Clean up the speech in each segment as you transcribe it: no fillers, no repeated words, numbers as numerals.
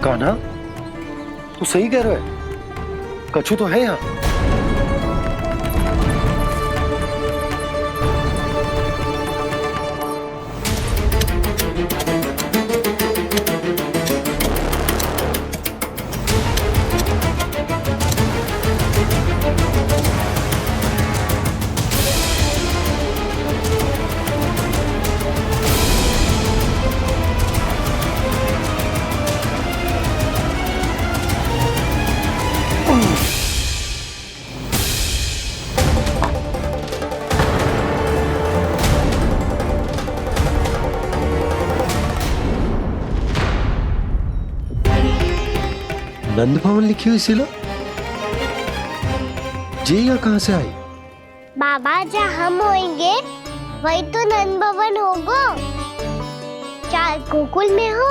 कान्हा, तू सही कह रहा है, कछु तो है यहाँ। नंद भवन लिखी हुई सिला जी यहाँ कहाँ से आई? बाबा, जहाँ हम होंगे वही तो नंद भवन होगा। चाहे गोकुल में हो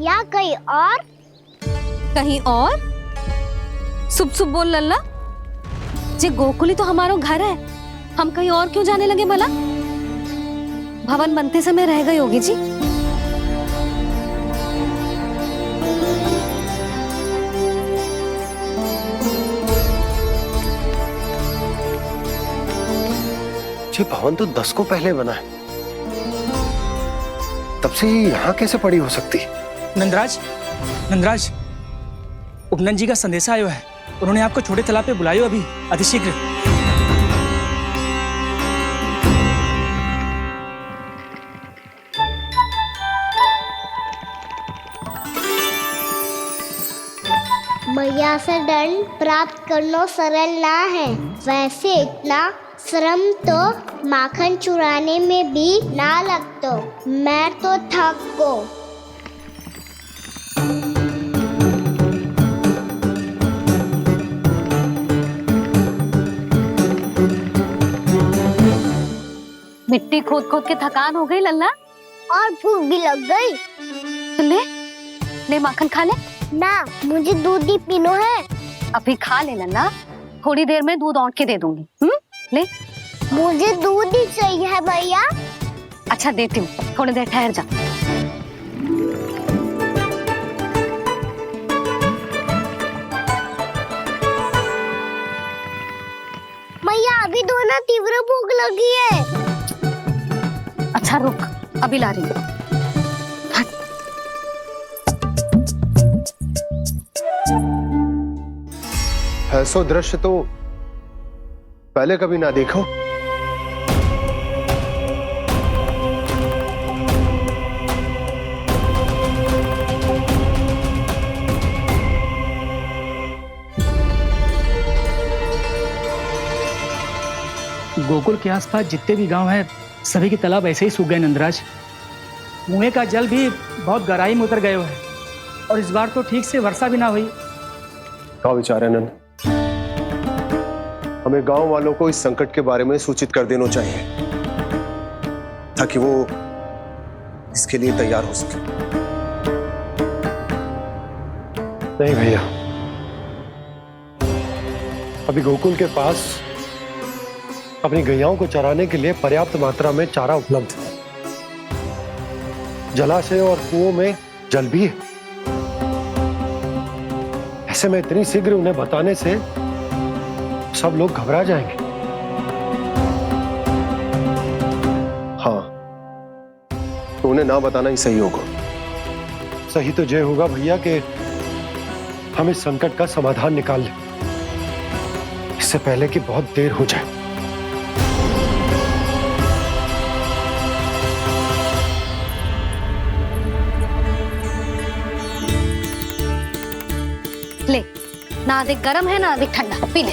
या कहीं और। कहीं और? सुब सुब बोल लल्ला, जे गोकुल ही तो हमारा घर है, हम कहीं और क्यों जाने लगे भला? भवन बनते समय रह गई होगी जी। ये भवन तो 10 को पहले बना है, तब से यहाँ कैसे पड़ी हो सकती? नंदराज, नंदराज, उपनंद जी का संदेशा आयो है। उन्होंने आपको छोटे तालाब पे बुलायो अभी अतिशीघ्र। मैया से दंड प्राप्त करना सरल ना है। वैसे इतना श्रम तो माखन चुराने में भी ना लगतो। मैं तो थक गो। मिट्टी खोद खोद के थकान हो गई लल्ला, और भूख भी लग गई। तो ले ले माखन खा ले। ना, मुझे दूध ही पीनो है। अभी खा ले लल्ला, थोड़ी देर में दूध औंट के दे दूंगी। ले। मुझे दूध ही चाहिए है भैया। अच्छा देती हूँ, थोड़ी देर ठहर जा। मैया, अभी दोनों तीव्र भूख लगी है। अच्छा रुक, अभी ला रही हूँ। ऐसा दृश्य तो पहले कभी ना देखो। गोकुल के आसपास जितने भी गांव हैं, सभी के तालाब ऐसे ही सूख गए नंदराज। कुएं का जल भी बहुत गहराई में उतर गए है, और इस बार तो ठीक से वर्षा भी ना हुई। क्या विचार है नंद? हमें गांव वालों को इस संकट के बारे में सूचित कर देना चाहिए, ताकि वो इसके लिए तैयार हो सके। नहीं भैया, अभी गोकुल के पास अपनी गैयाओं को चराने के लिए पर्याप्त मात्रा में चारा उपलब्ध है। जलाशय और कुओं में जल भी है। ऐसे में इतनी शीघ्र उन्हें बताने से सब लोग घबरा जाएंगे। हाँ, तो उन्हें ना बताना ही सही होगा। सही तो ये होगा भैया कि हम इस संकट का समाधान निकाल लें, इससे पहले कि बहुत देर हो जाए। ले, ना अधिक गर्म है ना अधिक ठंडा, पी ले।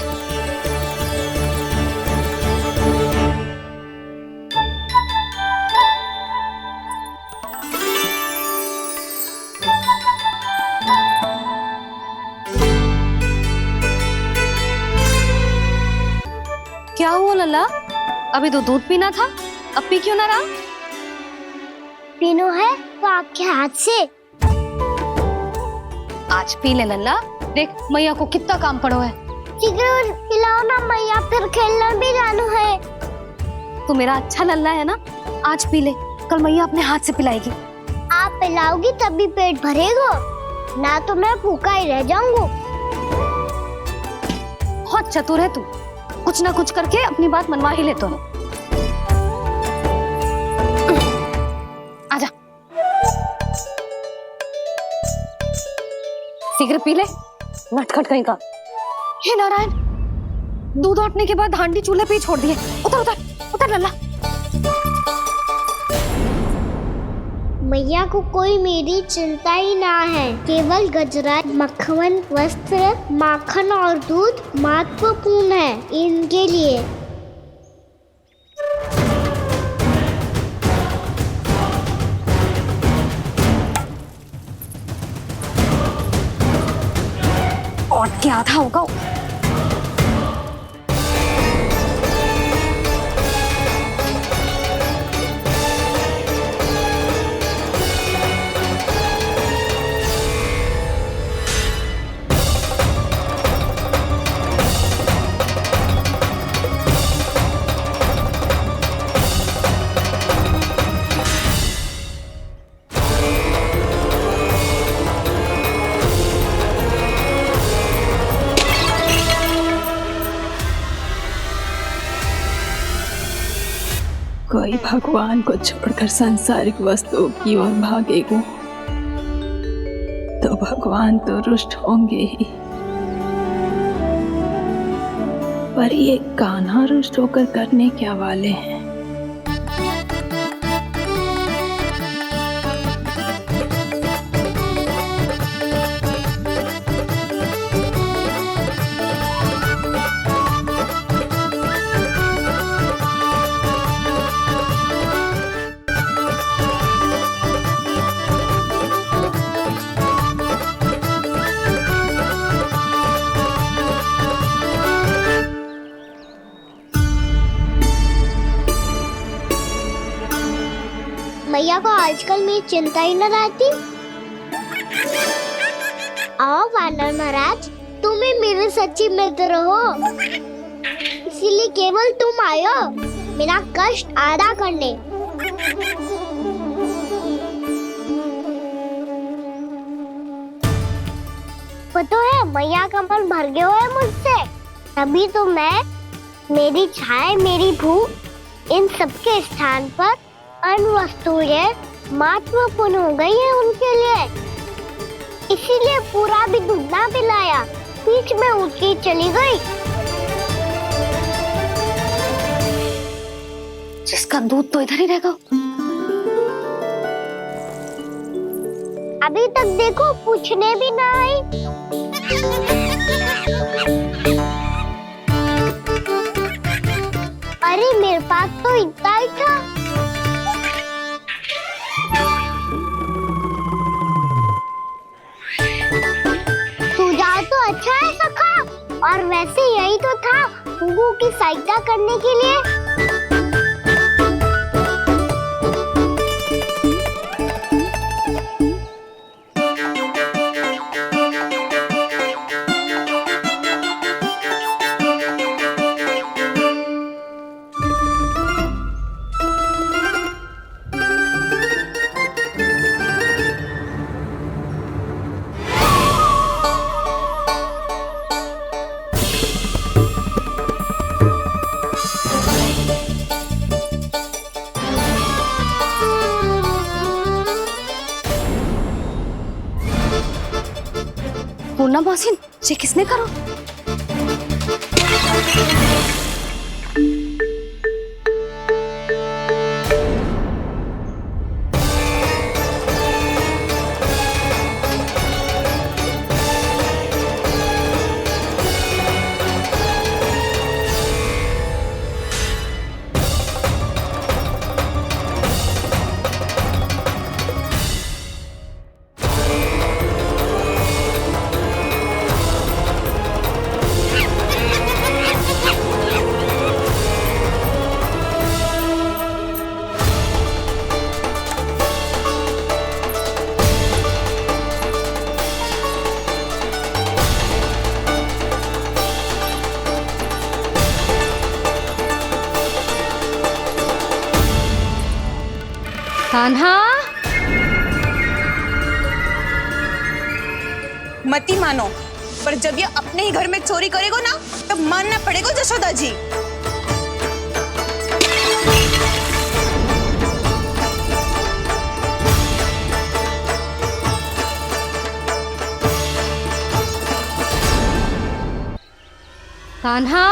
क्या हुआ लल्ला? अभी तो दूध पीना था, अब पी क्यों ना रहा? पीनो है तो आपके हाथ से। आज पी ले लल्ला, देख मैया को कितना काम पड़ो है। शीघ्र पिलाओ ना मैया, फिर खेलना भी जानो है। तू मेरा अच्छा लल्ला है ना, आज पी ले, कल मैया अपने हाथ से पिलाएगी। आप पिलाओगी तभी पेट भरेगा। ना तो मैं भूखा ही रह जाऊंगा। बहुत चतुर है तू, कुछ ना कुछ करके अपनी बात मनवा ही लेता है। आजा, शीघ्र पी ले, नटखट कहीं का। हे नारायण, दूध औटने के बाद हांडी चूल्हे पे ही छोड़ दिए। उतर उतर उतर लल्ला। मैया को कोई मेरी चिंता ही ना है। केवल गजरा, मक्खन, वस्त्र, माखन और दूध महत्वपूर्ण है इनके लिए। और क्या आधा होगा। कोई भगवान को छोड़कर सांसारिक वस्तुओं की ओर भागेगा तो भगवान तो रुष्ट होंगे ही, पर ये कान्हा रुष्ट होकर करने क्या वाले हैं। मैया को आजकल मेरी चिंता ही न रहती। आओ वानर महाराज, तुम ही मेरे सच्ची मित्र हो, इसीलिए केवल तुम आयो मेरा कष्ट आधा करने। पता है मैया का मन भर गया है मुझसे, तभी तो मैं, मेरी छाया, मेरी भूख, इन सबके स्थान पर अन्य वस्तुएं महत्वपूर्ण हो गई है उनके लिए। इसीलिए पूरा भी दूध ना पिलाया, बीच में उठ के चली गई। जिसका दूध तो इधर ही रहेगा। अभी तक देखो पूछने भी ना आई। अरे मेरे पास तो इतना ही था। सुझाव तो अच्छा है सखा, और वैसे यही तो था गुगु की सहायता करने के लिए। पूर्णा मौसी, ये किसने करो? कान्हा, मत ही मानो, पर जब ये अपने ही घर में चोरी करेगा ना तब मानना पड़ेगा जशोदा जी। कान्हा,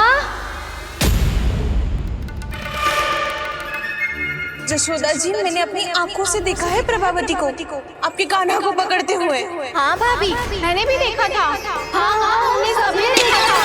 जशोदा जी, मैंने अपनी आंखों से देखा है प्रभावती को आपके कान्हा को पकड़ते हुए। हाँ भाभी, मैंने भी देखा था। हाँ हाँ, हमने सभी देखा था।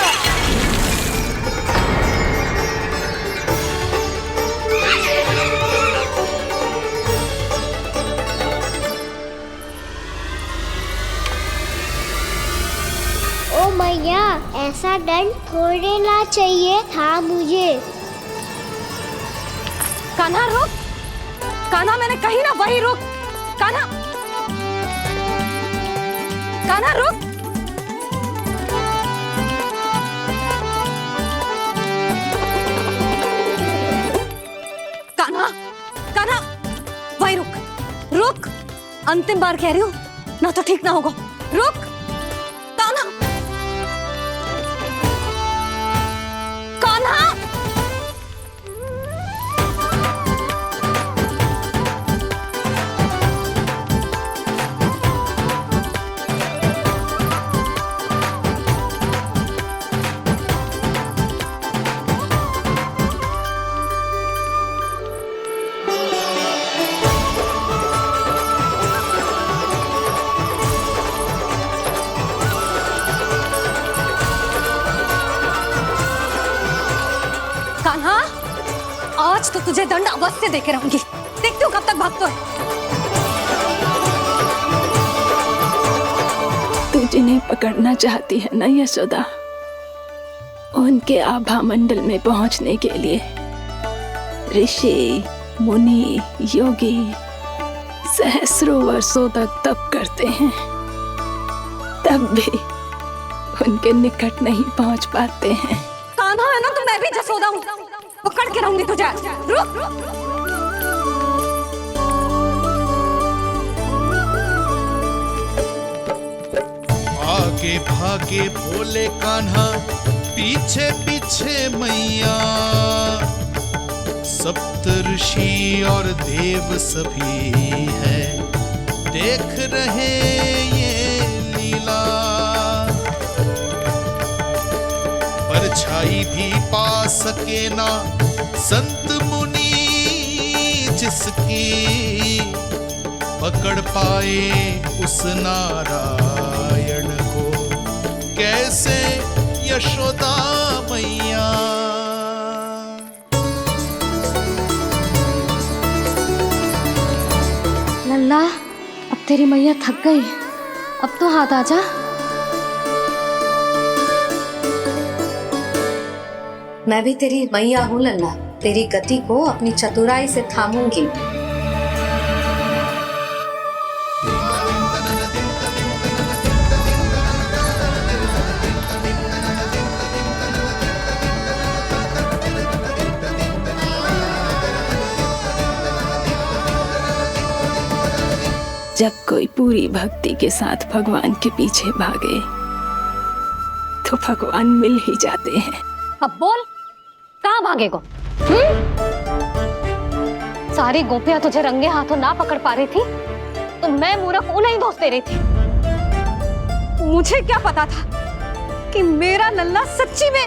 ओ मैया, ऐसा दंड थोड़े ना चाहिए था मुझे। कान्हा रुक, कान्हा मैंने कही ना वही रुक। कान्हा, कान्हा रुक। कान्हा, कान्हा वही रुक, रुक। अंतिम बार कह रही हूँ, ना तो ठीक ना होगा। रुक कान्हा, कान्हा। कान्हा, आज तो तुझे दंड अवश्य देके रहूंगी। देखती हूँ कब तक भागता है। तू जिन्हें पकड़ना चाहती है ना यशोदा, उनके आभा मंडल में पहुंचने के लिए ऋषि, मुनि, योगी सहस्रों वर्षों तक तप करते हैं, तब भी उनके निकट नहीं पहुंच पाते हैं। कान्हा है ना, तो मैं भी जसोदा हूँ, पकड़ के रहूंगी तुझे। रुक। आगे भागे भोले कान्हा, पीछे पीछे मैया, सप्त ऋषि और देव सभी है देख रहे ये लीला। परछाई भी पा सके ना संत मुनि जिसकी, पकड़ पाए उस नारायण को कैसे यशोदा मैया। लल्ला, अब तेरी मैया थक गई, अब तो हाथ आजा। मैं भी तेरी मैया हूँ लल्ला, तेरी गति को अपनी चतुराई से थामूंगी। जब कोई पूरी भक्ति के साथ भगवान के पीछे भागे तो भगवान मिल ही जाते हैं। अब बोल, कहाँ भागेगा? सारी गोपियां तुझे रंगे हाथों ना पकड़ पा रही थी तो मैं मूर्ख उन्हें ही दोष दे रही थी। मुझे क्या पता था कि मेरा लल्ला सच्ची में।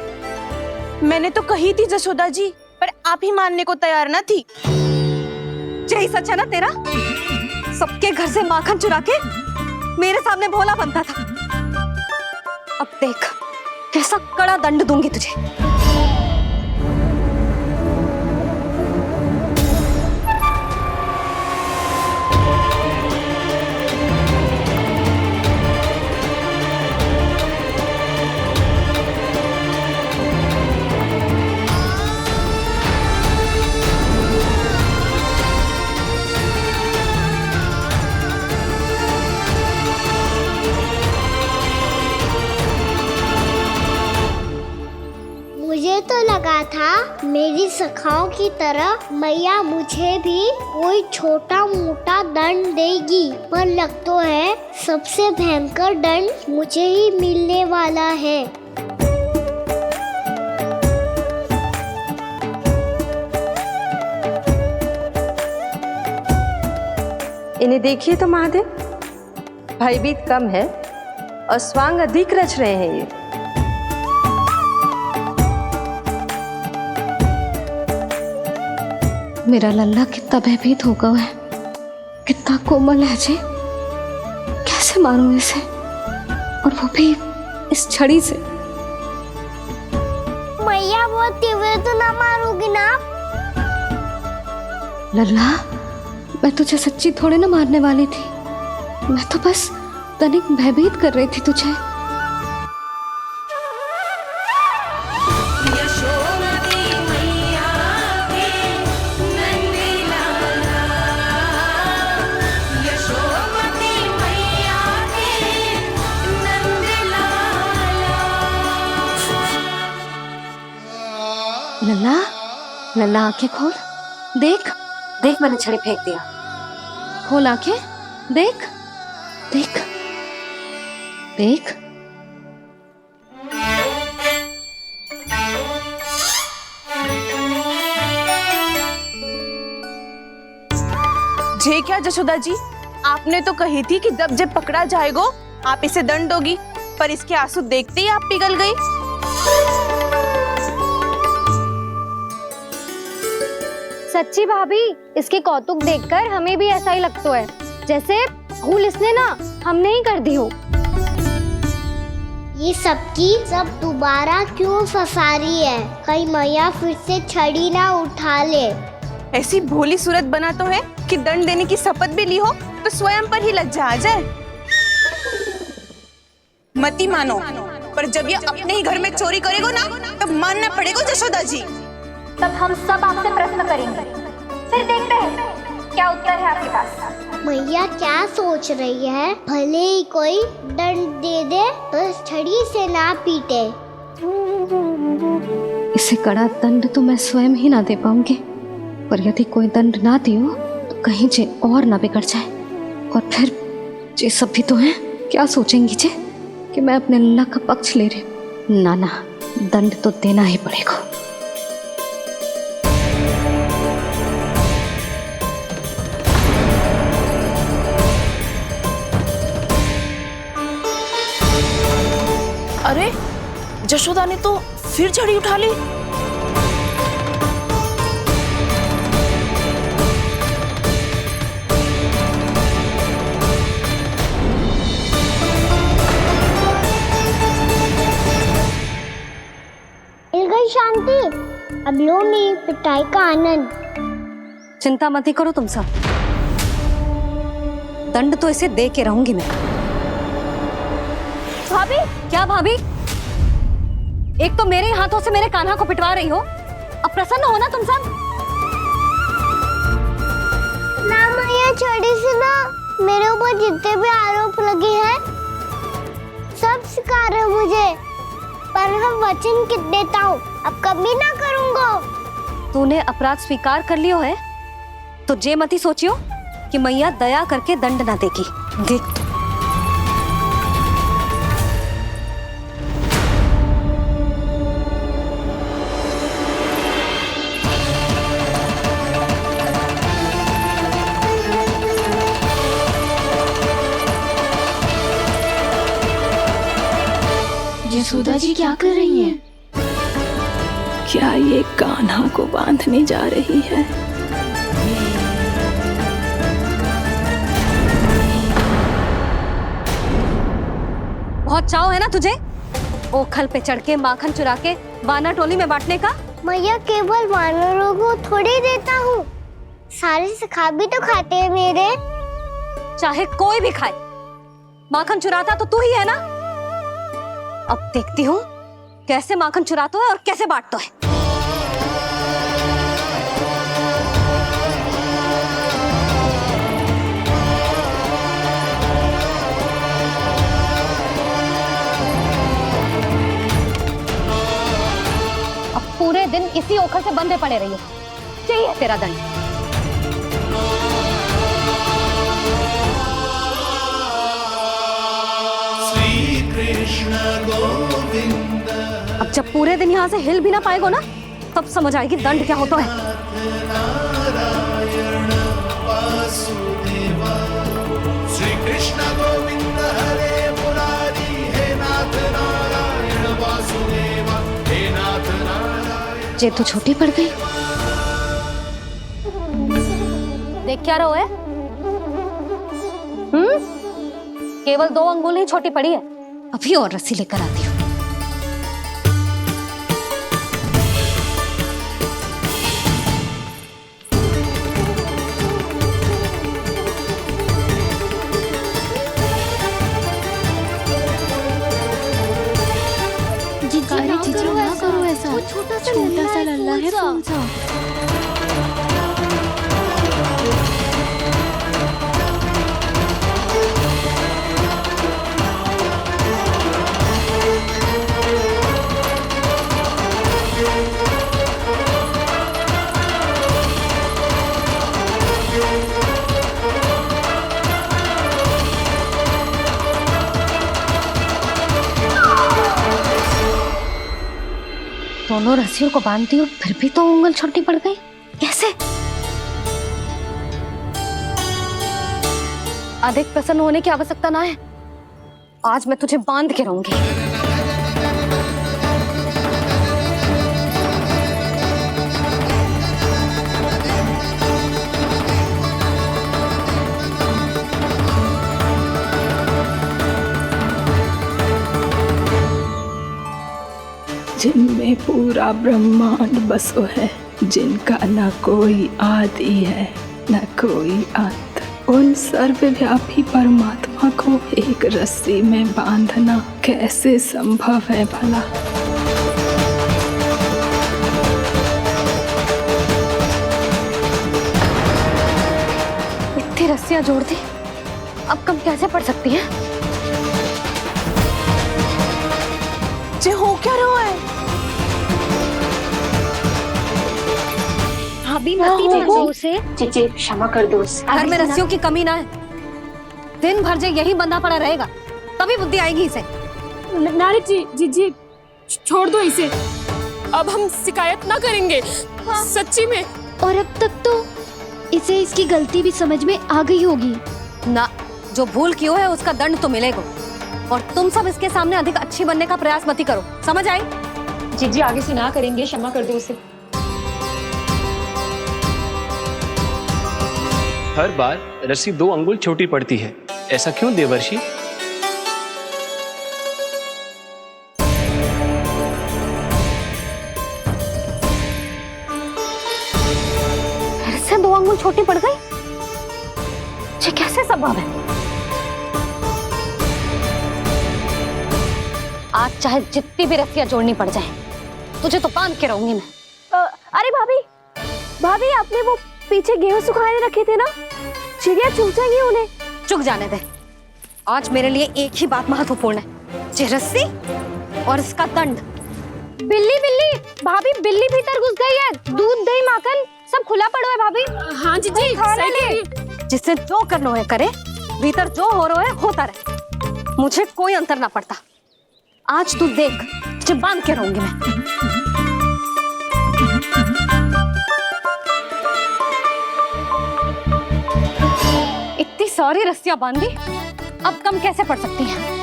मैंने तो कही थी जशोदा जी, पर आप ही मानने को तैयार ना थी। यही सच है ना तेरा? सबके घर से माखन चुरा के मेरे सामने भोला बनता था। अब देख कैसा कड़ा दंड दूंगी तुझे। मेरी सखाओं की तरह मैया मुझे भी कोई छोटा मोटा दंड देगी, पर लग तो है सबसे भयंकर दंड मुझे ही मिलने वाला है। इन्हें देखिए तो महादेव, भयभीत कम है और स्वांग अधिक रच रहे हैं ये। मेरा लल्ला कितना भयभीत होगा है, कितना कोमल है जी। कैसे मारूं इसे, और वो भी इस छड़ी से। मैया बहुत तीव्र तो ना मारोगी ना? लल्ला, मैं तुझे सच्ची थोड़े ना मारने वाली थी, मैं तो बस तनिक भयभीत कर रही थी तुझे। लल्ला, लल्ला आंखें खोल, देख देख, मैंने छड़ी फेंक दिया। खोल आंखें, देख देख देख। जे क्या जशोदा जी, आपने तो कही थी कि जब पकड़ा जाएगा आप इसे दंड दोगी, पर इसके आंसू देखते ही आप पिघल गई। सच्ची भाभी, इसके कौतुक देखकर हमें भी ऐसा ही लगता है, जैसे भूल इसने ना हमने ही कर दी हो। ये सबकी सब दोबारा क्यों फंसा रही है? कहीं मैया फिर से छड़ी ना उठा ले। ऐसी भोली सूरत बना तो है कि दंड देने की शपथ भी ली हो तो स्वयं पर ही लज्जा आ जाए। मती मानो, पर जब ये अपने ही घर में चोरी करेगा ना, तब मानना पड़ेगा जशोदा जी। तब हम सब आपसे प्रश्न करेंगे, फिर देखते हैं क्या उत्तर है आपके पास। मैया क्या सोच रही है? भले ही कोई दंड दे दे तो छड़ी से ना पीटे। इसे कड़ा दंड तो मैं स्वयं ही ना दे पाऊंगी, पर यदि कोई दंड ना दियो तो कहीं जे और ना बिगड़ जाए, और फिर जे सब भी तो हैं, क्या सोचेंगी जे कि मैं अपने लल्ला का पक्ष ले रही हूँ। ना ना, दंड तो देना ही पड़ेगा। अरे, जशोदा ने तो फिर छड़ी उठा ली। मिल गई शांति, अब लो नहीं पिटाई का आनंद। चिंता मत ही करो तुम सब, दंड तो इसे दे के रहूंगी मैं। भाभी, क्या भाभी? एक तो मेरे हाथों से मेरे कान्हा को पिटवा रही हो, अब प्रसन्न हो ना तुम सब? ना मैया, छड़ी से ना मेरे ऊपर जितने भी आरोप लगे हैं सब स्वीकार है मुझे, पर हम वचन कित देता हूँ, अब कभी ना करूँगा। तूने अपराध स्वीकार कर लियो है तो जे मती सोचियो कि मैया दया करके दंड ना देगी। देख यशोदा जी क्या कर रही हैं? क्या ये कान्हा को बांधने जा रही है? बहुत चाव है ना तुझे ओखल पे चढ़ के माखन चुरा के वानर टोली में बांटने का? मैया, केवल वानरों को थोड़ी देता हूँ, सारे सखा भी तो खाते हैं मेरे। चाहे कोई भी खाए, माखन चुराता तो तू ही है ना। अब देखती हूँ कैसे माखन चुराता है और कैसे बांटता है। दिन इसी ओखर से बंधे पड़े रहिए। चाहिए तेरा दंड। श्री कृष्ण गोविंद अब जब पूरे दिन यहाँ से हिल भी ना पाएगो ना, तब समझ आएगी दंड क्या होता है। नारायण वासुदेव श्री कृष्ण गोविंद हरे मुरारी हे नाथ नारायण वासुदेव हे नाथ नारायण। जे तो छोटी पड़ गई। देख क्या रहो है? केवल 2 अंगुल ही छोटी पड़ी है। अभी और रस्सी लेकर आती हूँ। ना करो ऐसा। छोटा सा लल्ला है कौन सा? दोनों रस्सियों को बांधती हूँ, फिर भी तो उंगल छोटी पड़ गई। कैसे? अधिक प्रसन्न होने की आवश्यकता ना है। आज मैं तुझे बांध के रहूंगी। जिनमें पूरा ब्रह्मांड बसो है, जिनका न कोई आदि है न कोई अंत, उन सर्वव्यापी परमात्मा को एक रस्सी में बांधना कैसे संभव है भला? इतनी रस्सियां जोड़ दी, अब कम कैसे पड़ सकती है? जे हो क्या रहा है? भाभी मत दो उसे। चीची क्षमा कर दो उसे। घर में रस्सियों की कमी ना है। दिन भर जे यही बंधा पड़ा रहेगा, तभी बुद्धि आएगी इसे। नारी जी छोड़ दो इसे। अब हम शिकायत ना करेंगे। सच्ची में। और अब तक तो इसे इसकी गलती भी समझ में आ गई होगी ना। जो भूल की है उसका दंड तो मिलेगा। और तुम सब इसके सामने अधिक अच्छी बनने का प्रयास मत ही करो, समझ आई? जी आगे से ना करेंगे, क्षमा कर दो उसे। हर बार रस्सी 2 अंगुल छोटी पड़ती है, ऐसा क्यों देवर्षि? फिर से 2 अंगुल छोटी पड़ गई? ये कैसे संभव है? आज चाहे जितनी भी रस्सियां जोड़नी पड़ जाए, तुझे तो बांध के रहूंगी मैं। अरे भाभी आपने वो पीछे गेहूं सुखाने रखे थे ना, चिड़िया चुग जाएंगी उन्हें। चुग जाने दे। आज मेरे लिए एक ही बात महत्वपूर्ण है, ये रस्सी और इसका दंड। बिल्ली भाभी, बिल्ली भीतर घुस गई है। दूध दही माखन सब खुला पड़ा है भाभी। हाँ जी सही ले। जिससे जो करना है करे, भीतर जो हो रहा है होता रहे, मुझे कोई अंतर ना पड़ता। आज तू देख, तुझे बांध के रहूंगी मैं। इतनी सारी रस्सियां बांधी, अब कम कैसे पड़ सकती हैं?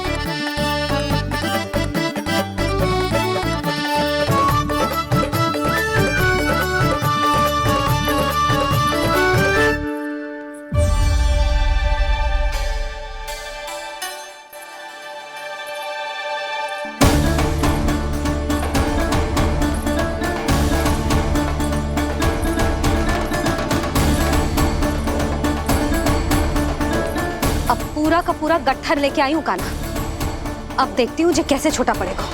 पूरा का पूरा गट्ठर लेके आई हूँ काना। अब देखती हूँ जे कैसे छोटा पड़ेगा।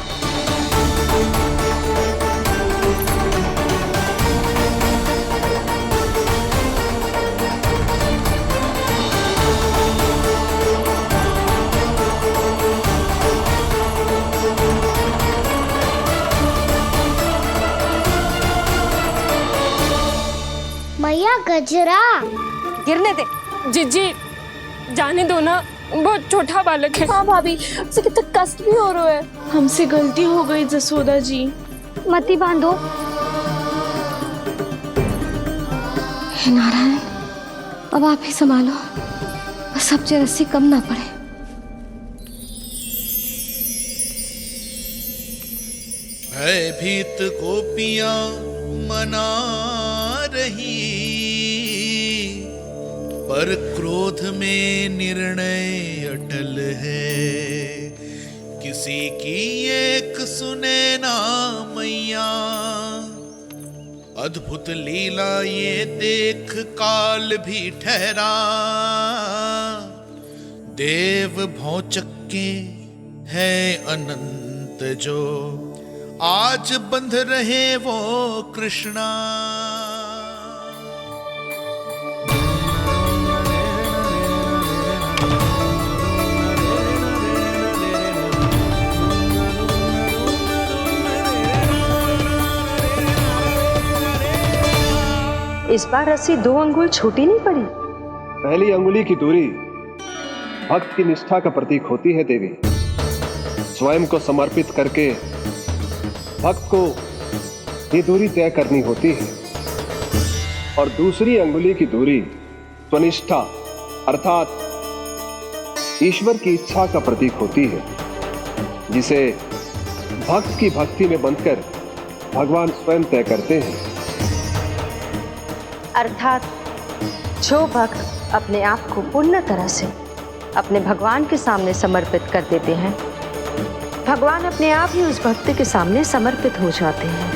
कचरा गिरने दे। जीजी जाने दो ना, बहुत छोटा बालक है। हाँ भाभी, उसे कितना कष्ट भी हो रहा है। हमसे गलती हो गई जसोदा जी। मती बांधो। हे नारायण, अब आप ही संभालो, बस अब रस्सी कम ना पड़े। भयभीत गोपियां मना रही, पर क्रोध में निर्णय अटल है। किसी की एक सुने ना मैया, अद्भुत लीला ये देख काल भी ठहरा। देव भौचक्के है अनंत जो, आज बंध रहे वो कृष्णा। इस बार रस्सी 2 अंगुल छोटी नहीं पड़ी। पहली अंगुली की दूरी भक्त की निष्ठा का प्रतीक होती है देवी। स्वयं को समर्पित करके भक्त को ये दूरी तय करनी होती है। और दूसरी अंगुली की दूरी स्वनिष्ठा अर्थात ईश्वर की इच्छा का प्रतीक होती है, जिसे भक्त की भक्ति में बंधकर भगवान स्वयं तय करते हैं। अर्थात जो भक्त अपने आप को पूर्ण तरह से अपने भगवान के सामने समर्पित कर देते हैं, भगवान अपने आप ही उस भक्त के सामने समर्पित हो जाते हैं।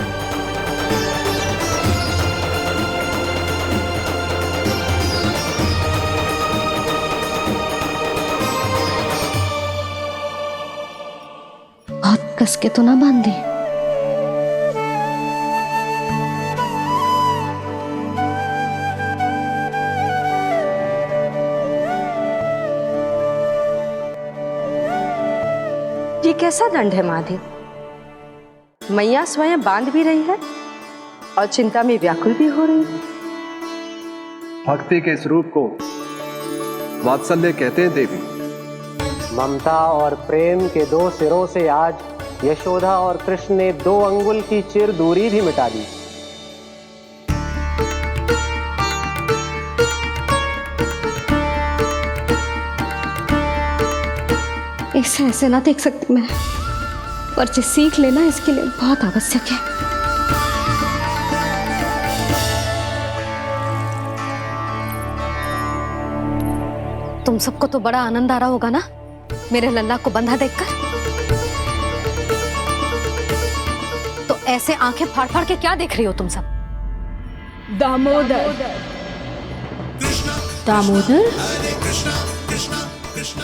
बहुत कस के तो ना बांध दी। ये कैसा दंड है महादेव? मैया स्वयं बांध भी रही है और चिंता में व्याकुल भी हो रही है। भक्ति के स्वरूप को वात्सल्य कहते हैं देवी। ममता और प्रेम के 2 सिरों से आज यशोदा और कृष्ण ने 2 अंगुल की चिर दूरी भी मिटा दी। इसे ऐसे ना देख सकती मैं, पर जो सीख लेना इसके लिए बहुत आवश्यक है। तुम सबको तो बड़ा आनंद आ रहा होगा ना मेरे लल्ला को बंधा देखकर। तो ऐसे आंखें फाड़ फाड़ के क्या देख रही हो तुम सब? दामोदर। दामोदर?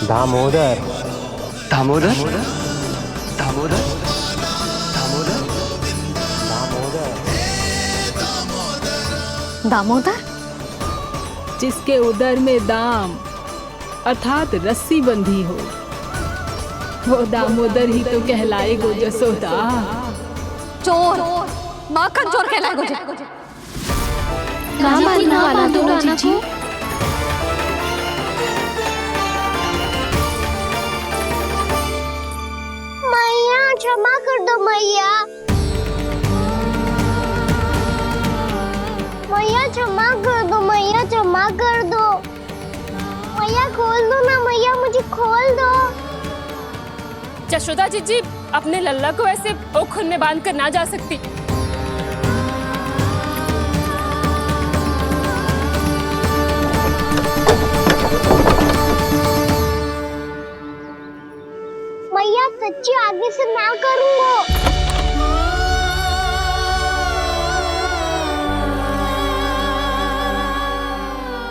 दामोदर दामोदर दामोदर दामोदर, जिसके उदर में दाम अर्थात रस्सी बंधी हो, वो दामोदर ही तो कहलाएगो जसोदा। चोर, माखन चोर कहलाएगो जी। कहाँ बांधना वाला तो जीजी? मैया क्षमा कर दो मैया। मैया क्षमा कर दो, मैया क्षमा कर दो। मैया खोल दो ना मैया, मुझे खोल दो। यशोदा जीजी अपने लल्ला को ऐसे ओखुन में बांध कर ना जा सकती। मैया सच्ची आगे से ना करूंगा।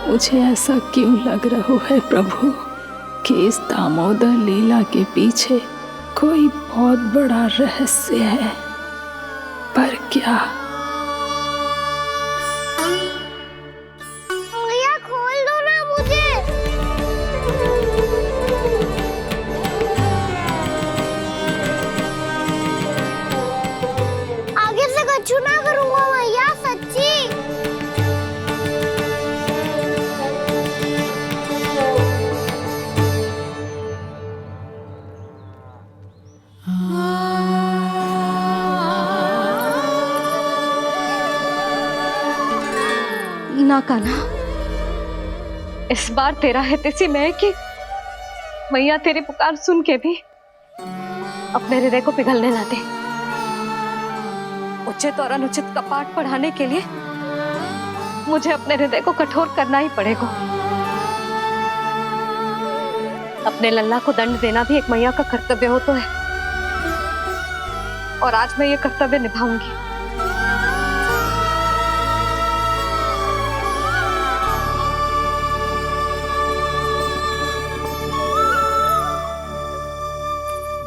मुझे ऐसा क्यों लग रहा है प्रभु कि इस दामोदर लीला के पीछे कोई बहुत बड़ा रहस्य है, पर क्या? मैया खोल दो ना मुझे। आगे से कछु ना करूंगा मैया, सच्ची। हाँ कान्हा, इस बार तेरा हितैषी मैं कि मैया तेरी पुकार सुन के भी अपने हृदय को पिघलने ना दे। उचित और अनुचित कपाट पढ़ाने के लिए मुझे अपने हृदय को कठोर करना ही पड़ेगा। अपने लल्ला को दंड देना भी एक मैया का कर्तव्य हो तो है, और आज मैं ये कर्तव्य निभाऊंगी।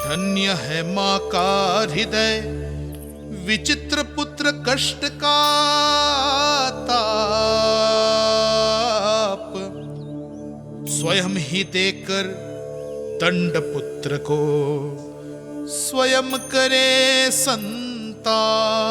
धन्य है माँ का हृदय, विचित्र पुत्र कष्ट का ताप, स्वयं ही देकर दंड पुत्र को स्वयं करे संताप।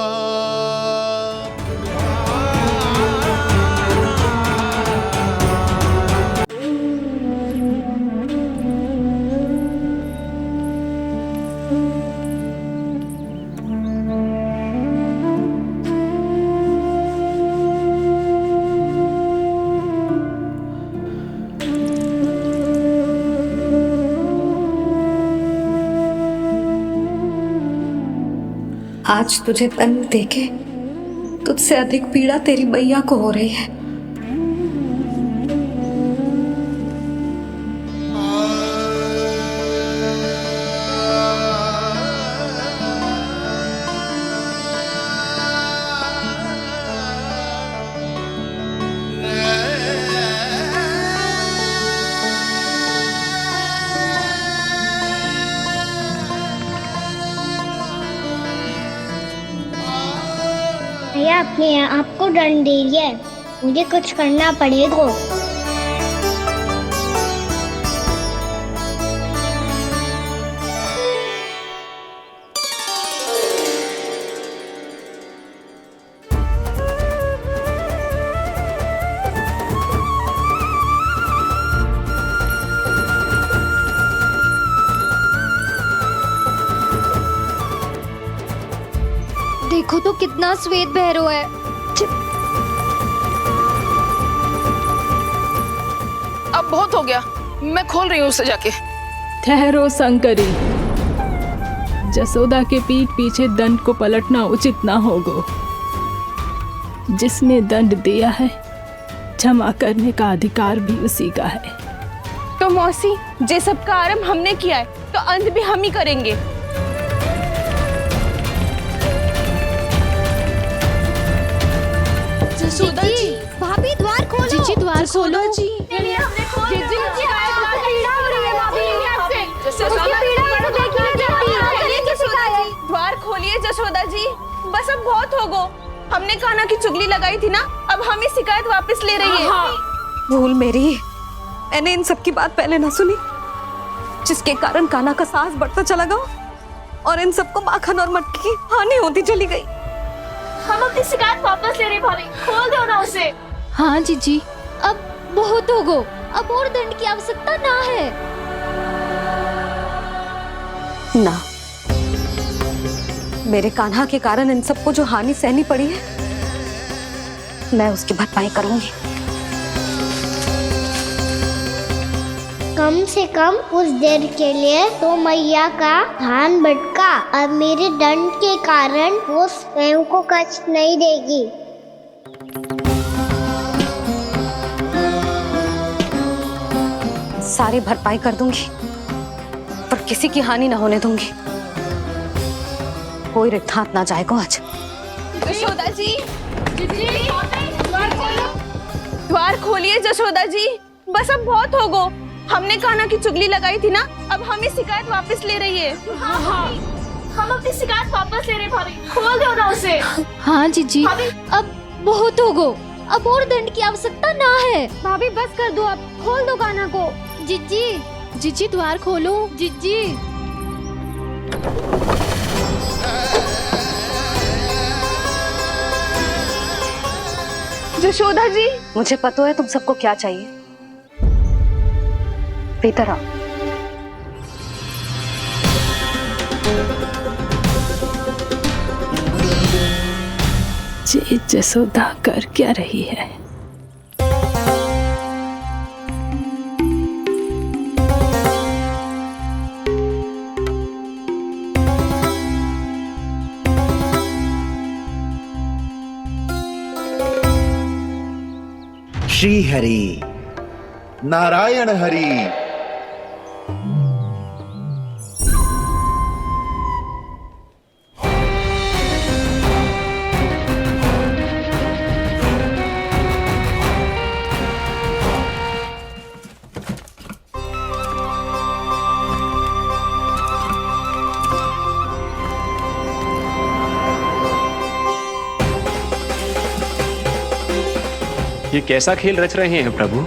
आज तुझे दंड देके तुझसे अधिक पीड़ा तेरी मैया को हो रही है। भैया अपने आपको दंड दे दिया है, मुझे कुछ करना पड़ेगा। देखो तो कितना श्वेत बह रहा है। अब बहुत हो गया, मैं खोल रही हूँ उसे जाके। ठहरो शंकरी, जसोदा के पीठ पीछे दंड को पलटना उचित ना होगा। जिसने दंड दिया है क्षमा करने का अधिकार भी उसी का है। तो मौसी, जे सब का आरंभ हमने किया है तो अंत भी हम ही करेंगे। जसोदा जी, भाभी द्वार खोलो। जीजी द्वार खोलो। जी द्वार खोलिए जसोदा जी, बस अब बहुत हो गो। हमने कान्हा की चुगली लगाई थी ना, अब हम ही शिकायत वापस ले रही है। भूल मेरी, मैंने इन सब की बात पहले ना सुनी, जिसके कारण कान्हा का साहस बढ़ता चला गया और इन सबको माखन और मटकी की हानि होती चली गई। हम अपनी शिकायत वापस ले रहे भाभी, खोल दो ना उसे। हाँ जीजी, अब बहुत हो गो, अब और दंड की आवश्यकता ना है। ना, मेरे कान्हा के कारण इन सबको जो हानि सहनी पड़ी है, मैं उसकी भरपाई करूंगी। कम से कम कुछ देर के लिए तो मैया का ध्यान भटका और मेरे दंड के कारण वो स्वयं को कष्ट नहीं देगी। सारी भरपाई कर दूंगी, पर किसी की हानि ना होने दूंगी। कोई रिक्त हाथ ना जाएगा आज। जसोदा जी, द्वार खोलिए जसोदा जी, बस अब बहुत हो गो। हमने कान्हा की चुगली लगाई थी ना, अब हम ही शिकायत वापस ले रही है। हम अपनी शिकायत वापस ले रहे भाभी, खोल दो ना उसे। हाँ जीजी, अब बहुत हो गो, अब और दंड की आवश्यकता ना है। भाभी बस कर दो, अब खोल दो कान्हा को। जीजी, जीजी द्वार खोलो। जीजी, जशोदा जी, मुझे पता है तुम सबको क्या चाहिए। भीतर आओ। जी जसोदा कर क्या रही है? श्री हरि, नारायण हरि। ये कैसा खेल रच रहे हैं प्रभु?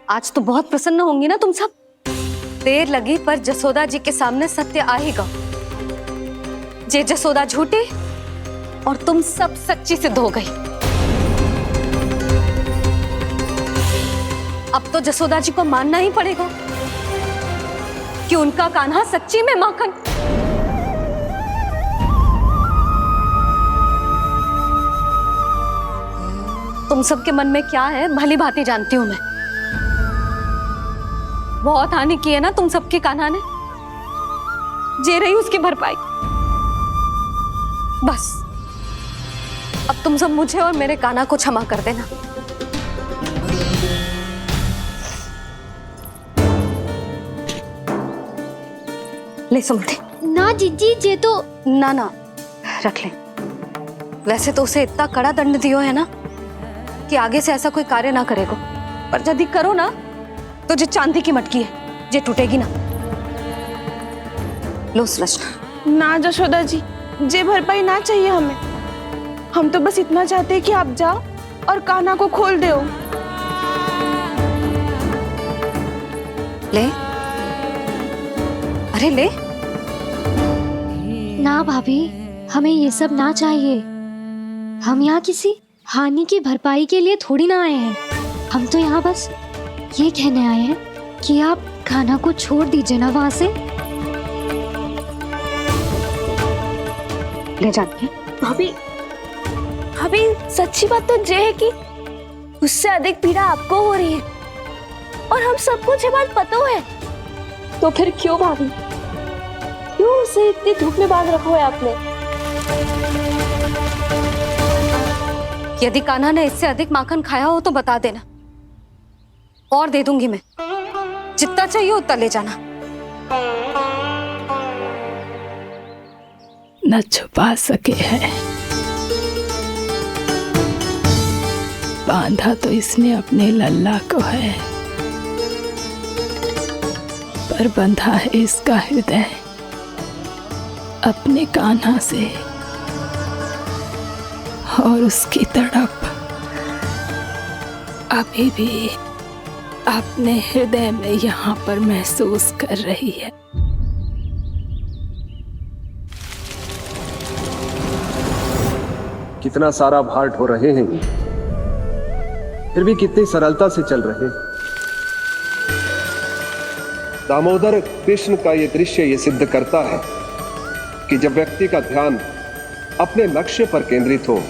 आज तो बहुत प्रसन्न होंगी ना तुम सब। देर लगी पर जसोदा जी के सामने सत्य आएगा। जे जसोदा झूठी और तुम सब सच्ची सिद्ध हो गई। अब तो जसोदा जी को मानना ही पड़ेगा कि उनका कान्हा सच्ची में माखन। तुम सबके मन में क्या है भली भांति जानती हूं मैं। बहुत हानि की है ना तुम सबके कान्हा ने, जे रही उसकी भरपाई। बस अब तुम सब मुझे और मेरे कान्हा को क्षमा कर देना। ले सुमति। ना जीजी, जे तो ना ना रख ले। वैसे तो उसे इतना कड़ा दंड दियो है ना कि आगे से ऐसा कोई कार्य ना करेगा, पर यदि करो ना तो जो चांदी की मटकी है जे टूटेगी ना। लो सुलक्षणा। ना जशोदा जी, जे भरपाई ना चाहिए हमें। हम तो बस इतना चाहते हैं कि आप जाओ और कान्हा को खोल दो। ले, अरे ले। ना भाभी, हमें ये सब ना चाहिए। हम यहाँ किसी हानि की भरपाई के लिए थोड़ी ना आए हैं। हम तो यहाँ बस ये कहने आए हैं कि आप कान्हा को छोड़ दीजिए ना वहां से। ले जाते। भाभी, भाभी सच्ची बात तो ये है कि उससे अधिक पीड़ा आपको हो रही है और हम सबको ये बात पता है। तो फिर क्यों भाभी, क्यों उसे इतनी धूप में बांध रखा है आपने? यदि कान्हा ने इससे अधिक माखन खाया हो तो बता देना, और दे दूंगी मैं। जितना चाहिए उतना ले जाना। न छुपा सके है, बांधा तो इसने अपने लल्ला को है, पर बंधा है इसका हृदय अपने कान्हा से। और उसकी तड़प अभी भी अपने हृदय में यहाँ पर महसूस कर रही है। कितना सारा भार ढो रहे हैं, फिर भी कितनी सरलता से चल रहे हैं। दामोदर कृष्ण का ये दृश्य ये सिद्ध करता है कि जब व्यक्ति का ध्यान अपने लक्ष्य पर केंद्रित हो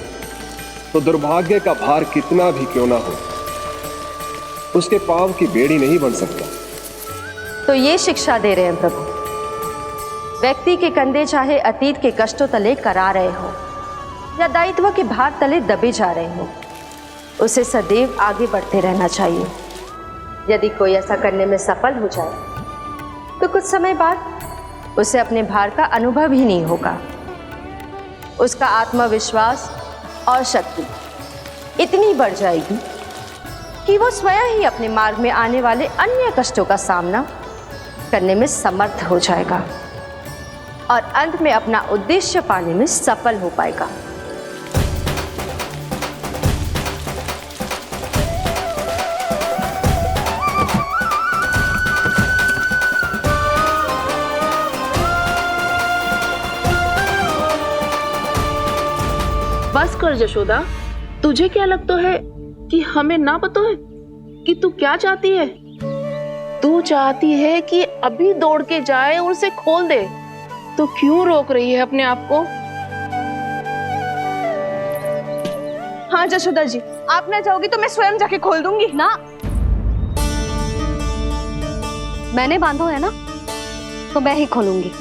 तो दुर्भाग्य का भार कितना भी क्यों ना हो, उसके पांव की बेड़ी नहीं बन सकता। तो ये शिक्षा दे रहे हैं प्रभु। व्यक्ति के कंधे चाहे अतीत के कष्टों तले करा रहे हो या दायित्व के भार तले दबे जा रहे हो, उसे सदैव आगे बढ़ते रहना चाहिए। यदि कोई ऐसा करने में सफल हो जाए तो कुछ समय बाद उसे अपने भार का अनुभव ही नहीं होगा। उसका आत्मविश्वास और शक्ति इतनी बढ़ जाएगी कि वो स्वयं ही अपने मार्ग में आने वाले अन्य कष्टों का सामना करने में समर्थ हो जाएगा और अंत में अपना उद्देश्य पाने में सफल हो पाएगा। बस कर जशोदा, तुझे क्या लगता है कि हमें ना पता है कि तू क्या चाहती है? तू चाहती है कि अभी दौड़ के जाए और उसे खोल दे, तो क्यों रोक रही है अपने आप को? हाँ जशोदा जी, आप ना जाओगी तो मैं स्वयं जाके खोल दूंगी। ना, मैंने बांधो है ना, तो मैं ही खोलूंगी।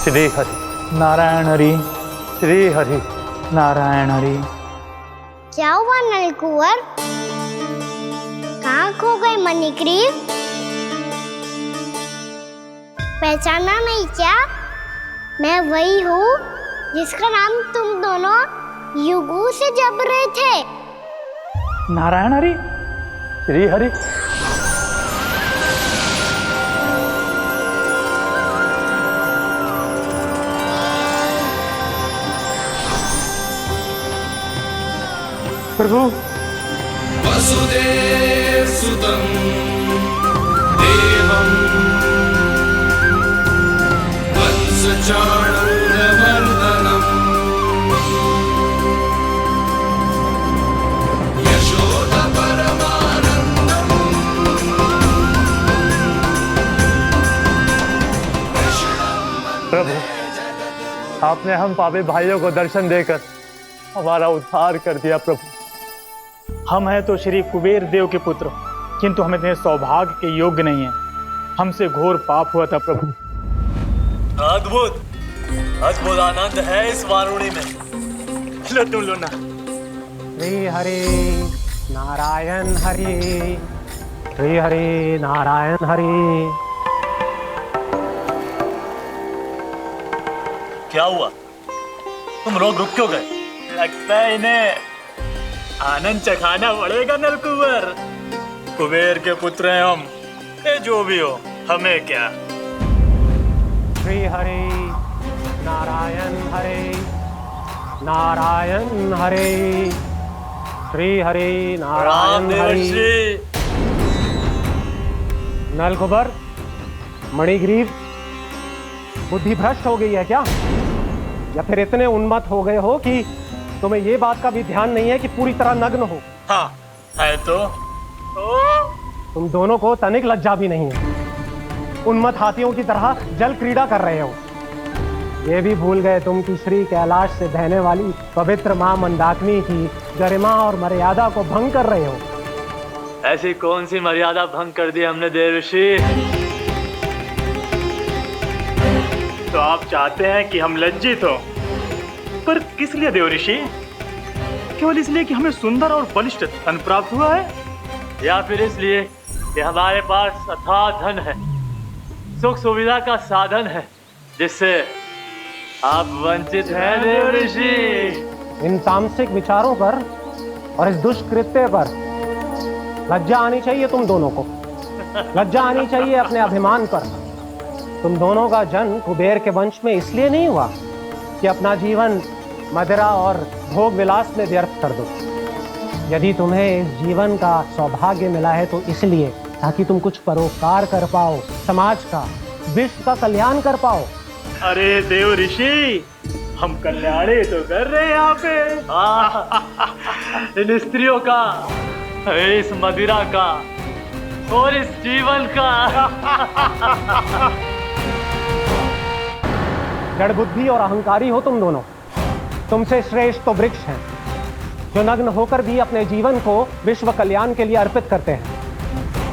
श्री हरि नारायण हरि, श्री हरि नारायण हरि। क्या हुआ नलकुंवर? कहाँ खो गए मणिग्रीव? पहचाना नहीं क्या? मैं वही हूँ जिसका नाम तुम दोनों युगों से जप रहे थे। नारायण हरि, श्री हरि। प्रभु वसुदेव सुतं देवं वत्सचाणूरमर्दनम् यशोदा परमानन्दम् प्रभु, आपने हम पापी भाइयों को दर्शन देकर हमारा उद्धार कर दिया। प्रभु, हम हैं तो श्री कुबेर देव के पुत्र, किंतु हम इतने सौभाग्य के योग्य नहीं हैं। हमसे घोर पाप हुआ था प्रभु। अद्भुत अद्भुत आनंद है इस वारुणी में। लो तुम लो ना। श्री हरि नारायण हरि, श्री हरि नारायण हरि। क्या हुआ? तुम लोग रुक क्यों गए? लगता है इन्हें आनंद चखाना पड़ेगा नलकुंवर। कुबेर के पुत्र हैं हम, ये जो भी हो हमें क्या। श्री हरि नारायण हरि, नारायण हरि, श्री हरि नारायण हरि। नलकुबर, मणिग्रीव, बुद्धि भ्रष्ट हो गई है क्या? या फिर इतने उन्मत्त हो गए हो कि तुम्हें ये बात का भी ध्यान नहीं है कि पूरी तरह नग्न हो? हाँ है तो। तुम दोनों को तनिक लज्जा भी नहीं है। उन्मत्त हाथियों की तरह जल क्रीड़ा कर रहे हो। ये भी भूल गए तुम कि श्री कैलाश से बहने वाली पवित्र मां मंदाकिनी की गरिमा और मर्यादा को भंग कर रहे हो। ऐसी कौन सी मर्यादा भंग कर दी हमने देवर्षि? तो आप चाहते हैं कि हम लज्जित हो, पर किस लिए देवर्षि? केवल इसलिए कि हमें सुंदर और बलिष्ठ धन प्राप्त हुआ है, या फिर इसलिए कि हमारे पास अथाह धन है, सुख सुविधा का साधन है, जिससे आप वंचित हैं देवर्षि? इन तामसिक विचारों पर और इस दुष्कृत्य पर लज्जा आनी चाहिए तुम दोनों को। लज्जा आनी चाहिए अपने अभिमान पर। तुम दोनों का जन्म कुबेर के वंश में इसलिए नहीं हुआ कि अपना जीवन मदिरा और भोग विलास में व्यर्थ कर दो। यदि तुम्हें इस जीवन का सौभाग्य मिला है तो इसलिए ताकि तुम कुछ परोपकार कर पाओ, समाज का, विश्व का कल्याण कर पाओ। अरे देवर्षि, हम कल्याण ही तो कर रहे हैं यहाँ पे। इन स्त्रियों का, इस मदिरा का और इस जीवन का। जड़ बुद्धि और अहंकारी हो तुम दोनों। तुमसे श्रेष्ठ तो वृक्ष हैं, जो नग्न होकर भी अपने जीवन को विश्व कल्याण के लिए अर्पित करते हैं।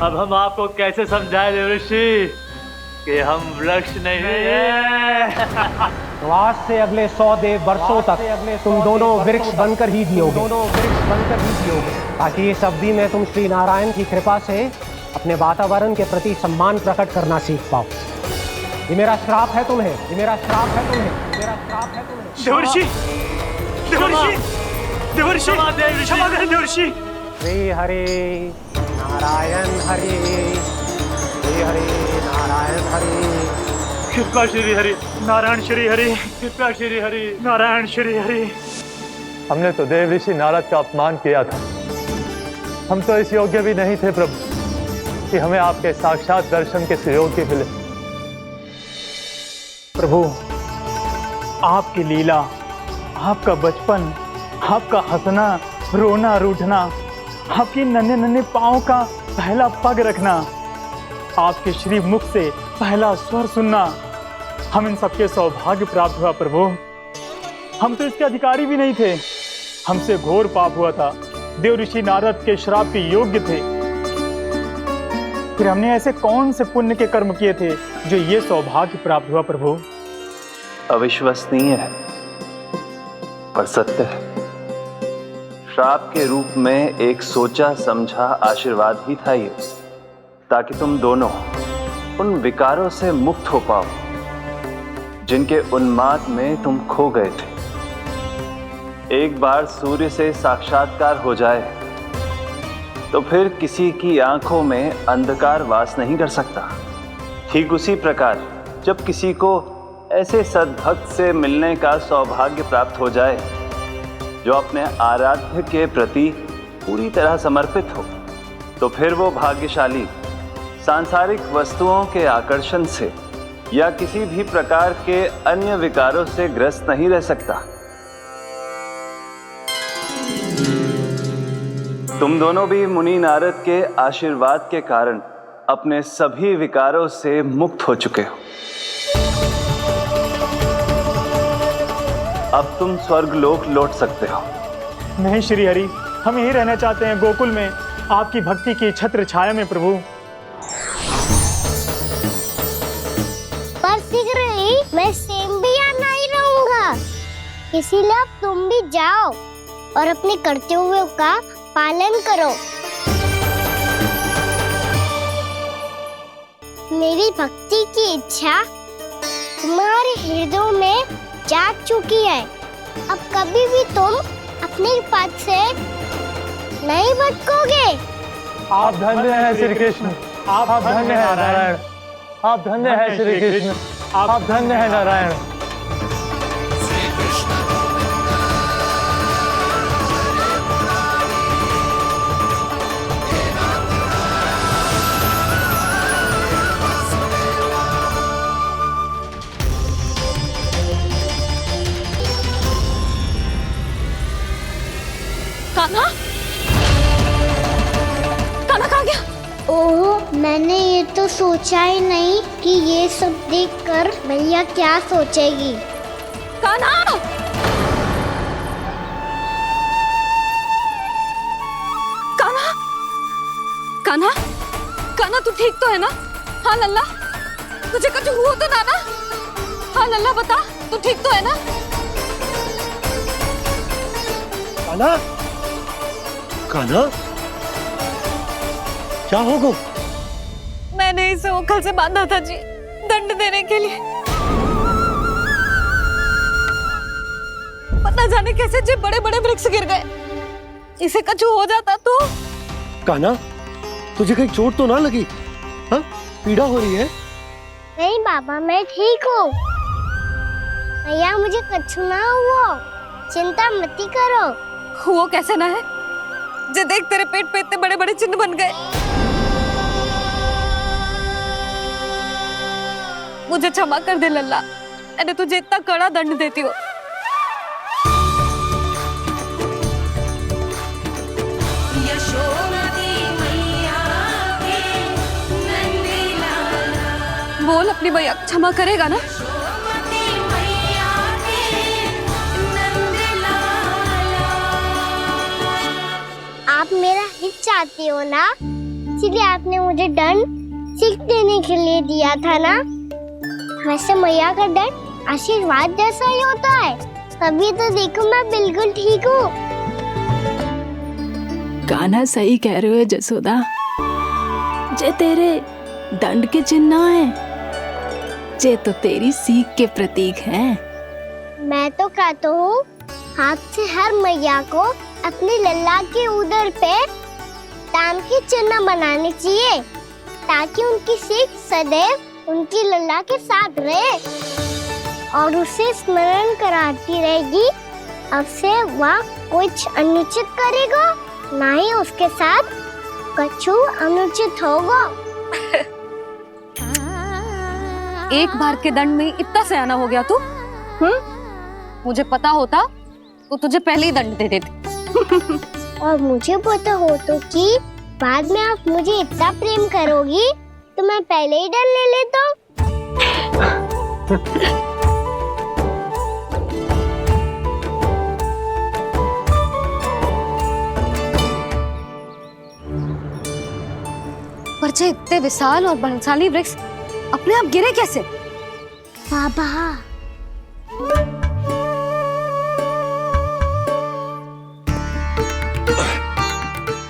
अब हम आपको कैसे समझाएं देवर्षि कि हम वृक्ष नहीं हैं? तो आज से अगले 100 देव वर्षों तक तुम दोनों वृक्ष बनकर ही जियोगे, ताकि इस अवधि में तुम श्री नारायण की कृपा से अपने वातावरण के प्रति सम्मान प्रकट करना सीख पाओ। ये मेरा श्राप है तुम्हें, ये मेरा श्राप है तुम्हें, ये मेरा श्राप है तुम्हें। देवर्षि, देवर्षि, देवर्षि क्षमा करें देवर्षि। श्री हरि नारायण हरि, श्री हरि नारायण हरि, कृपा श्री हरि नारायण श्री हरि, कृपा श्री हरि नारायण श्री हरि। हमने तो देव ऋषि नारद का अपमान किया था। हम तो इस योग्य भी नहीं थे प्रभु कि हमें आपके साक्षात दर्शन के सुयोग्य मिले। प्रभु आपकी लीला, आपका बचपन, आपका हंसना, रोना, रूठना, आपकी नन्हे नन्हे पाँव का पहला पग रखना, आपके श्री मुख से पहला स्वर सुनना, हम इन सबके सौभाग्य प्राप्त हुआ प्रभु। हम तो इसके अधिकारी भी नहीं थे। हमसे घोर पाप हुआ था, देव ऋषि नारद के श्राप के योग्य थे। फिर हमने ऐसे कौन से पुण्य के कर्म किए थे जो ये सौभाग्य प्राप्त हुआ प्रभु? अविश्वसनीय है पर सत्य है। श्राप के रूप में एक सोचा समझा आशीर्वाद ही था ये, ताकि तुम दोनों उन विकारों से मुक्त हो पाओ जिनके उन्माद में तुम खो गए थे। एक बार सूर्य से साक्षात्कार हो जाए तो फिर किसी की आंखों में अंधकार वास नहीं कर सकता। ठीक उसी प्रकार जब किसी को ऐसे सद्भक्त से मिलने का सौभाग्य प्राप्त हो जाए जो अपने आराध्य के प्रति पूरी तरह समर्पित हो, तो फिर वो भाग्यशाली सांसारिक वस्तुओं के आकर्षण से या किसी भी प्रकार के अन्य विकारों से ग्रस्त नहीं रह सकता। तुम दोनों भी मुनि नारद के आशीर्वाद के कारण अपने सभी विकारों से मुक्त हो चुके हो। अब तुम स्वर्गलोक लौट सकते हो। नहीं श्री हरि, हम यही रहना चाहते हैं गोकुल में, आपकी भक्ति की छत्र छाया में प्रभु। पर शीघ्र ही मैं सेम्बिया नहीं रहूंगा, इसीलिए अब तुम भी जाओ और अपने कर्तव्यों का पालन करो। मेरी भक्ति की इच्छा तुम्हारे हृदयों में जाग चुकी है। अब कभी भी तुम अपने पद से नहीं भटकोगे। आप धन्य हैं श्री कृष्ण, आप धन्य हैं नारायण, आप धन्य हैं श्री कृष्ण, आप धन्य हैं नारायण। कान्हा, कान्हा कहाँ गया? ओह, मैंने ये तो सोचा ही नहीं कि ये सब देखकर मैया क्या सोचेगी। कान्हा! कान्हा! कान्हा! कान्हा तू ठीक तो है ना? हाँ लल्ला, तुझे कुछ हुआ तो ना? हाँ लल्ला बता, तू ठीक तो है ना? कान्हा, कान्हा, क्या होगा? मैंने इसे ओखल से बांधा था जी, दंड देने के लिए। पता जाने कैसे जी बड़े बड़े वृक्ष गिर गए। इसे कुछ हो जाता तो? कान्हा, तुझे कहीं चोट तो ना लगी? हाँ, पीड़ा हो रही है? नहीं बाबा, मैं ठीक हूँ। भैया मुझे कुछ ना हुआ, चिंता मत करो। वो कैसे ना है? जे देख तेरे पेट पे इतने बड़े बड़े चिन्ह बन गए। मुझे क्षमा कर दे लल्ला, मैंने तुझे इतना कड़ा दंड देती हो। बोल अपनी भैया क्षमा करेगा ना? आप मेरा हित चाहती हो ना, इसलिए आपने मुझे दंड सीख देने के लिए दिया था ना। वैसे मैया का दंड आशीर्वाद जैसा ही होता है, तभी तो देखो मैं बिल्कुल ठीक हूँ। कान्हा सही कह रहे हो जसोदा, जे तेरे दंड के चिन्ह है, जे तो तेरी सीख के प्रतीक हैं। मैं तो कहता हूँ हाथ से हर मैया को अपनी लल्ला के उदर पे ताम की चिन्ह बनानी चाहिए ताकि उनकी सीख सदैव उनकी लल्ला के साथ रहे और उसे स्मरण कराती रहेगी। अब से वह कुछ अनुचित करेगा, ना ही उसके साथ कछु अनुचित होगा। एक बार के दंड में इतना सयाना हो गया तू? मुझे पता होता तो तुझे पहले ही दंड दे देती। और मुझे पता हो तो कि बाद में आप मुझे इतना प्रेम करोगी तो मैं पहले ही डर ले लेता। पर जे इतने विशाल और बलशाली वृक्ष अपने आप गिरे कैसे? बाबा,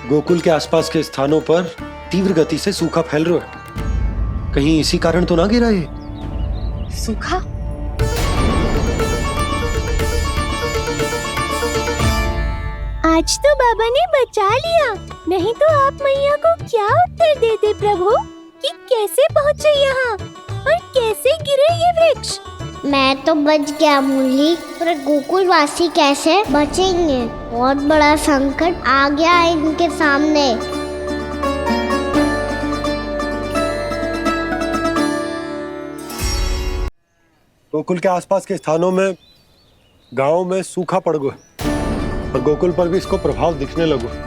गोकुल के आसपास के स्थानों पर तीव्र गति से सूखा फैल रहा है। कहीं इसी कारण तो ना गिरा ये? सूखा? आज तो बाबा ने बचा लिया, नहीं तो आप मैया को क्या उत्तर देते प्रभु कि कैसे पहुँचे यहाँ और कैसे गिरे ये वृक्ष। मैं तो बच गया मुरली, पर गोकुलवासी कैसे बचेंगे? बहुत बड़ा संकट आ गया है इनके सामने। गोकुल के आसपास के स्थानों में, गांवों में सूखा पड़ गया और गोकुल पर भी इसको प्रभाव दिखने लगा।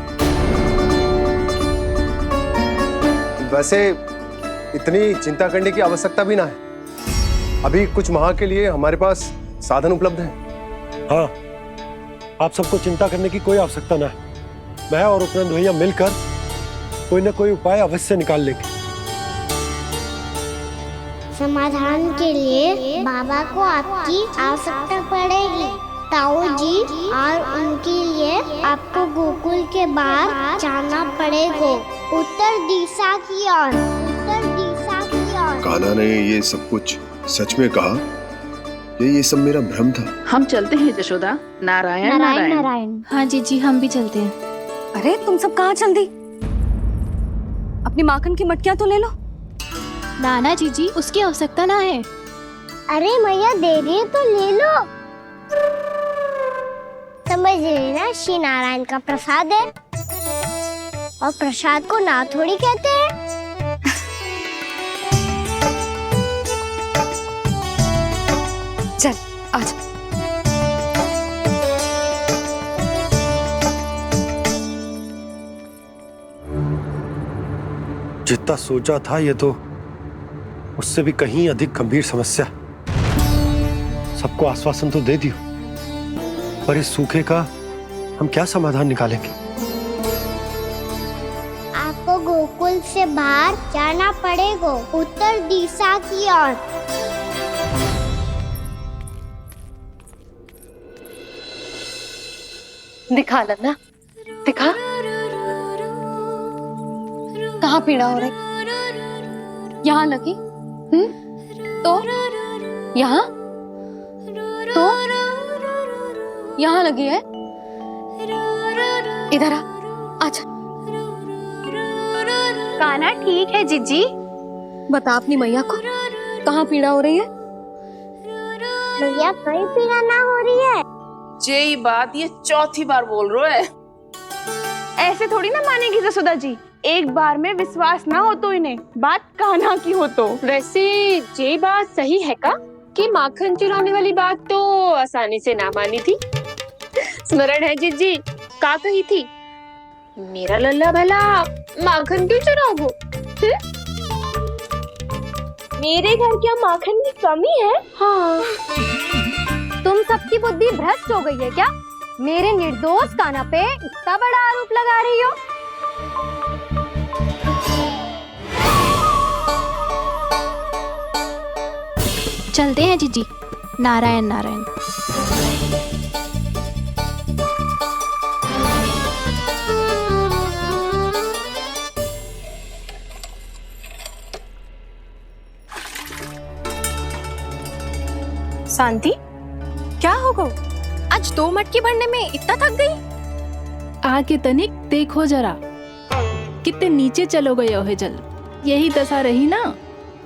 वैसे इतनी चिंता करने की आवश्यकता भी ना है। अभी कुछ माह के लिए हमारे पास साधन उपलब्ध है। हाँ, आप सबको चिंता करने की कोई आवश्यकता ना है। मैं और उपनंद भैया मिलकर कोई न कोई उपाय अवश्य निकाल लेंगे। समाधान के लिए बाबा को आपकी आवश्यकता पड़ेगी। ताऊ जी और उनके लिए आपको गोकुल के बाहर जाना पड़ेगा, उत्तर दिशा की ओर। उत्तर दिशा की ओर। कान्हा ने ये सब कुछ सच में कहा? ये सब मेरा भ्रम था? हम चलते हैं जशोदा। नारायण नारायण नारायण। हाँ जी, हम भी चलते हैं। अरे तुम सब कहाँ चल दी? अपनी माखन की मटकियाँ तो ले लो। नाना जी, उसकी आवश्यकता ना है। अरे मैया दे रही है तो ले लो। समझ लेना, श्री नारायण का प्रसाद है और प्रसाद को ना थोड़ी कहते हैं। चल आजा। जितना सोचा था ये तो उससे भी कहीं अधिक गंभीर समस्या। सबको आश्वासन तो दे दियो, पर इस सूखे का हम क्या समाधान निकालेंगे? आपको गोकुल से बाहर जाना पड़ेगा, उत्तर दिशा की ओर। दिखा लल्ला, दिखा। कहाँ पीड़ा हो रही? यहाँ लगी? तो यहाँ? तो यहाँ लगी है? इधर आ, आजा। कान्हा ठीक है जीजी। बता अपनी मैया को कहाँ पीड़ा हो रही है? मैया कहीं पीड़ा ना हो रही है। यही बात ये चौथी बार बोल रहे है। ऐसे थोड़ी ना मानेगी जसोदा जी। एक बार में विश्वास ना हो तो इन्हें बात कान्हा की हो तो। वैसे ये बात सही है का कि माखन चुराने वाली बात तो आसानी से ना मानी थी। स्मरण है जीजी का कही थी, मेरा लल्ला भला माखन क्यों चुराओगे? मेरे घर क्या माखन की कमी है? हाँ, तुम सबकी बुद्धि भ्रष्ट हो गई है क्या? मेरे निर्दोष कान्हा पे इतना बड़ा आरोप लगा रही हो? चलते हैं जीजी। नारायण नारायण। शांति, क्या हो गो? आज 2 मटकी भरने में इतना थक गई? आके तनिक देखो जरा, कितने नीचे चलो गए हो जल। यही दशा रही ना,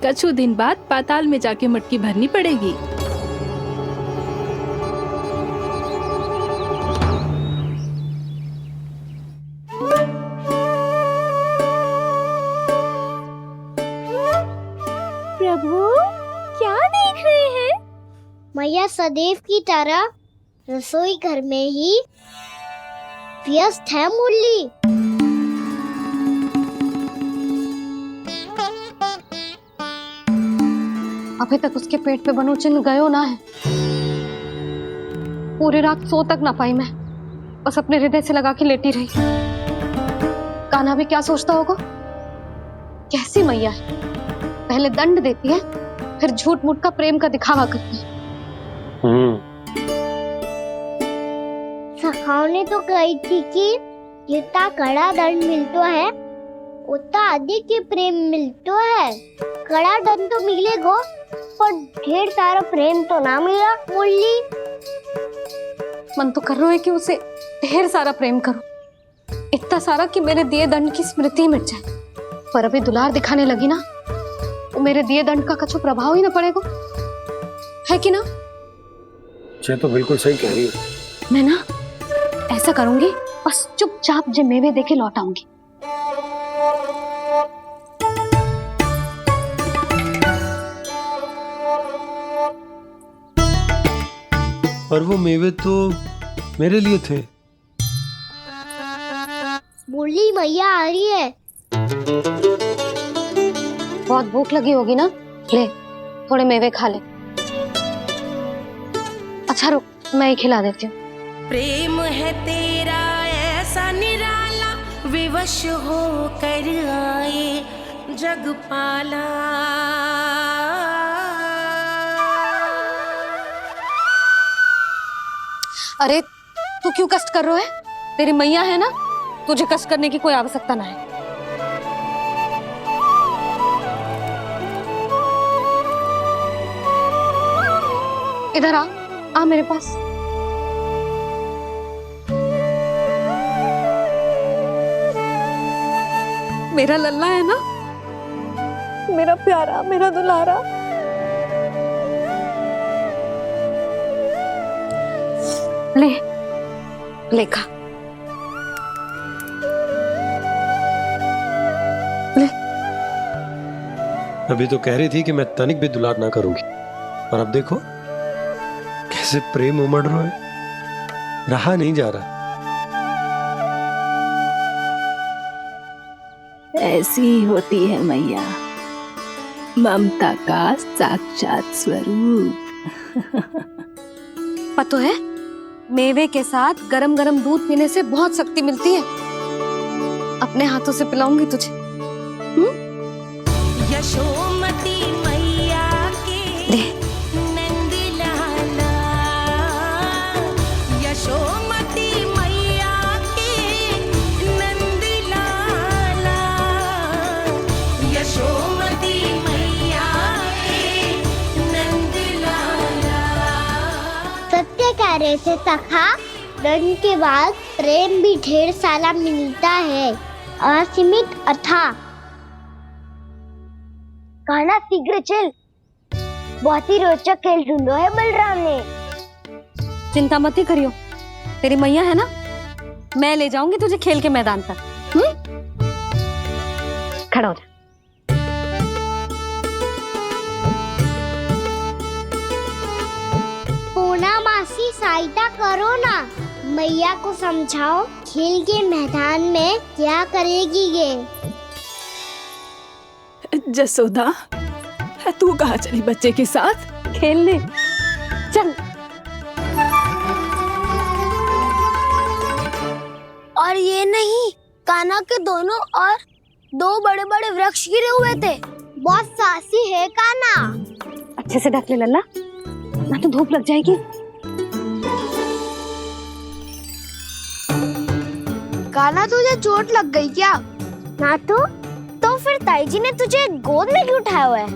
कछु दिन बाद पाताल में जाके मटकी भरनी पड़ेगी। प्रभु क्या देख रहे हैं? मैया सदैव की तरह रसोई घर में ही व्यस्त है मुरली। अभी तक उसके पेट पे बनो चिन्ह गयो ना है। पूरी रात सो तक ना पाई मैं, बस अपने हृदय से लगा के लेटी रही। कान्हा भी क्या सोचता होगा, कैसी मैया है, पहले दंड देती है फिर झूठ मूठ का प्रेम का दिखावा करती है। सखाओ ने तो कही थी कि जितना कड़ा दंड मिलता है उतना अधिक ही प्रेम मिलता है। कड़ा दंड तो मिलेगा पर ढेर सारा प्रेम तो ना मिला मुरली। मन तो कर रहा है कि उसे ढेर सारा प्रेम करूं, इतना सारा कि मेरे दिए दंड की स्मृति मिट जाए। पर अभी दुलार दिखाने लगी ना, वो मेरे दिए दंड का कछु प्रभाव ही ना पड़ेगा, है कि ना? ये तो बिल्कुल सही कह रही है। मैं ना ऐसा करूंगी, बस चुपचाप जे मेवे देके लौट आऊंगी। और वो मेवे तो मेरे लिए थे। मुरली मैया आ रही है। बहुत भूख लगी होगी ना, ले थोड़े मेवे खा ले। अच्छा रुक, मैं ही खिला देती हूँ। प्रेम है तेरा ऐसा निराला, विवश हो कर आए जग पाला। अरे तू क्यों कष्ट कर रहा है? तेरी मैया है ना, तुझे कष्ट करने की कोई आवश्यकता ना है। इधर आ मेरे पास। मेरा लल्ला है ना, मेरा प्यारा, मेरा दुलारा। ले खा ले। अभी तो कह रही थी कि मैं तनिक भी दुलार ना करूंगी, और अब देखो कैसे प्रेम उमड़ रहा है, रहा नहीं जा रहा। ऐसी ही होती है मैया, ममता का साक्षात स्वरूप। पता है, मेवे के साथ गरम गरम दूध पीने से बहुत शक्ति मिलती है। अपने हाथों से पिलाऊंगी तुझे। यशोमती मैया के नंद लाला, यशोमती मैया के नंद लाला, यशोमती मैया के नंद लाला। सत्य कह रहे थे सखा, दंड के बाद प्रेम भी ढेर सारा मिलता है, असीमित अथाह। कान्हा शीघ्र चल, बहुत ही रोचक खेल ढूंढो है बलराम ने। चिंता मत ही करियो, तेरी मैया है ना, मैं ले जाऊंगी तुझे खेल के मैदान पर। खड़ा हो जा। पूना मासी सहायता करो ना, मैया को समझाओ खेल के मैदान में क्या करेगी ये। जसोदा, तू कहाँ चली बच्चे के साथ? खेलने चल। और ये नहीं, कान्हा के दोनों और दो बड़े बड़े वृक्ष गिरे हुए थे। बहुत साहसी है कान्हा। अच्छे से ढक ले लल्ला, ना तो धूप लग जाएगी। कान्हा तुझे चोट लग गई क्या? ना तो फिर ताई जी ने तुझे गोद में क्यों उठाया हुआ है?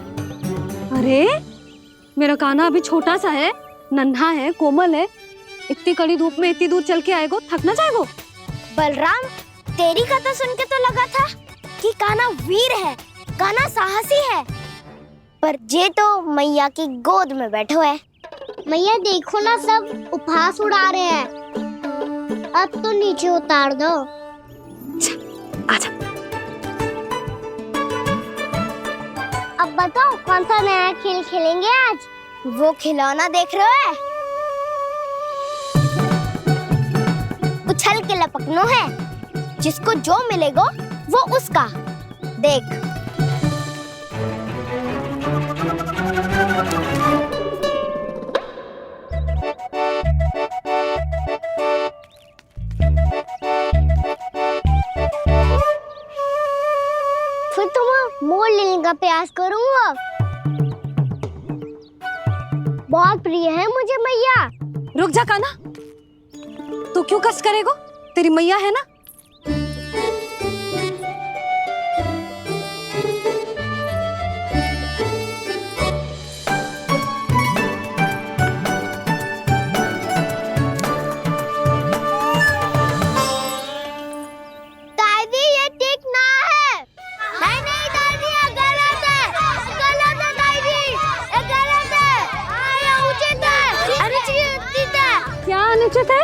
अरे मेरा कान्हा अभी छोटा सा है, नन्हा है, कोमल है। इतनी कड़ी धूप में इतनी दूर चल के आएगो, थक ना जाएगो? बलराम, तेरी कथा सुन के तो लगा था कि कान्हा वीर है, कान्हा साहसी है, पर जे तो मैया की गोद में बैठो है। मैया देखो ना, सब उपहास उड़ा रहे हैं। अब तो नीचे उतार दो। आजा। अब बताओ कौन सा नया खेल खेलेंगे आज? वो खिलौना देख रहे हो? उछल के लपकनो है, जिसको जो मिलेगा वो उसका। देख। फिर तुम मोड़ लेने का प्रयास करूंगा। बहुत प्रिय है मुझे मैया। रुक जा कान्हा, तू क्यों कष्ट करेगो? तेरी मैया है ना। दादी ये ठीक ना है। नहीं नहीं दादी, ये गलत है। गलत है दादी, ये गलत है। ये उचित है, अनुचित है। क्या अनुचित है?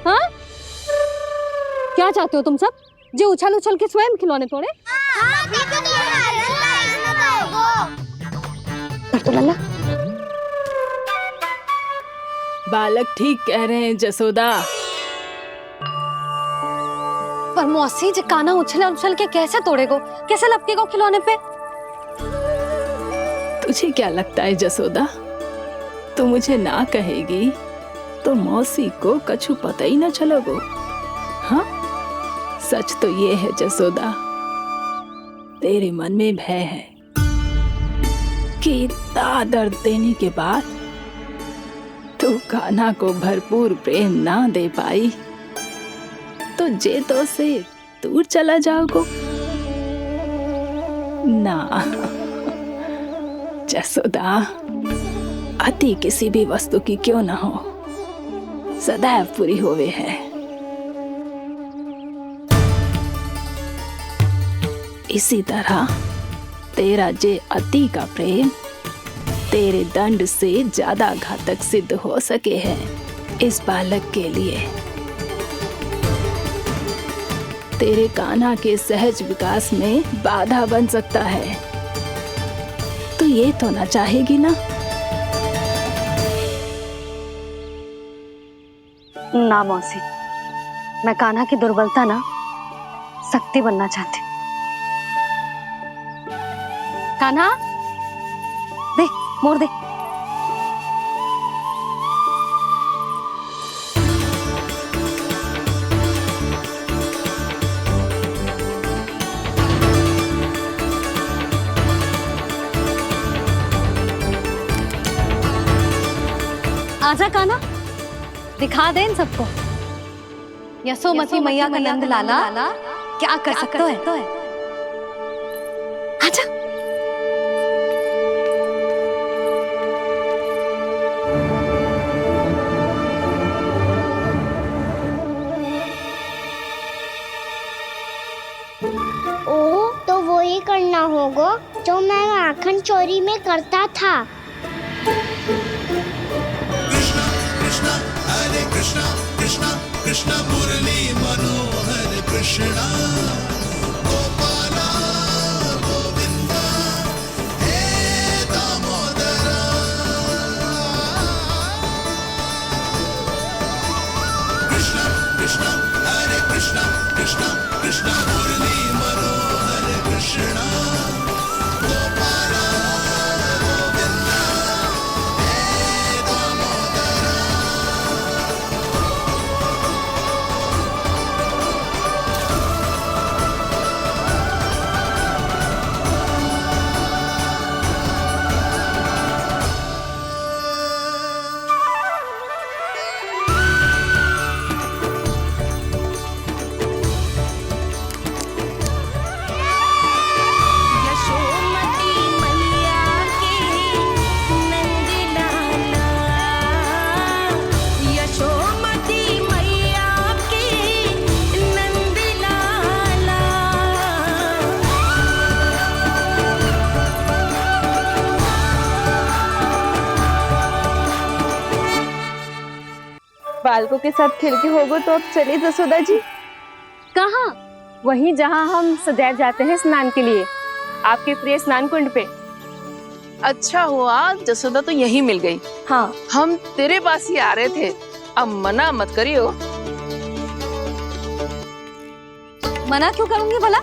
हाँ? क्या चाहते हो तुम सब? जो उछल उछल के स्वयं खिलौने तोड़े? तो लल्ला, बालक ठीक कह रहे हैं जसोदा। पर मौसी, जो कान्हा उछल उछल के कैसे तोड़ेगो, कैसे लपकेगो खिलौने पे? तुझे क्या लगता है जसोदा, तू मुझे ना कहेगी तो मौसी को कछु पता ही न चलोगो। हाँ, सच तो ये है जसोदा, तेरे मन में भय है कि इतना दर्द देने के बाद तू कान्हा को भरपूर प्रेम ना दे पाई तो जे तो से दूर चला जाओगो ना। जसोदा, अति किसी भी वस्तु की क्यों ना हो, सदैव पूरी होवे है। इसी तरह तेरा जे अति का प्रेम तेरे दंड से ज्यादा घातक सिद्ध हो सके है इस बालक के लिए। तेरे कान्हा के सहज विकास में बाधा बन सकता है। तो ये तो ना चाहेगी ना? ना मौसी, मैं कान्हा की दुर्बलता ना शक्ति बनना चाहती। कान्हा, दे, मोड़ दे। आजा कान्हा, दिखा दे इन सबको यशोमती मैया का नंद लाला क्या कर सकता है। आजा। ओ, तो वो ही करना होगा जो मैं माखन चोरी में करता था। हरे कृष्णा कृष्णा कृष्णा मुरली मनोहर कृष्णा गोपाला गोविंदा हे दामोदरा। कृष्णा कृष्णा हरे कृष्णा कृष्णा कृष्णा मुरली मनोहर कृष्णा गोपाला गोविंदा हे दामोदरा। बालकों के साथ खेल के होगो तो अब चले जसोदा जी। कहाँ? वहीं जहाँ हम सदैव जाते हैं स्नान के लिए, आपके प्रिय स्नान कुंड पे। अच्छा हुआ जसोदा तो यही मिल गई। हाँ, हम तेरे पास ही आ रहे थे, अब मना मत करियो। मना क्यों करूंगी भला?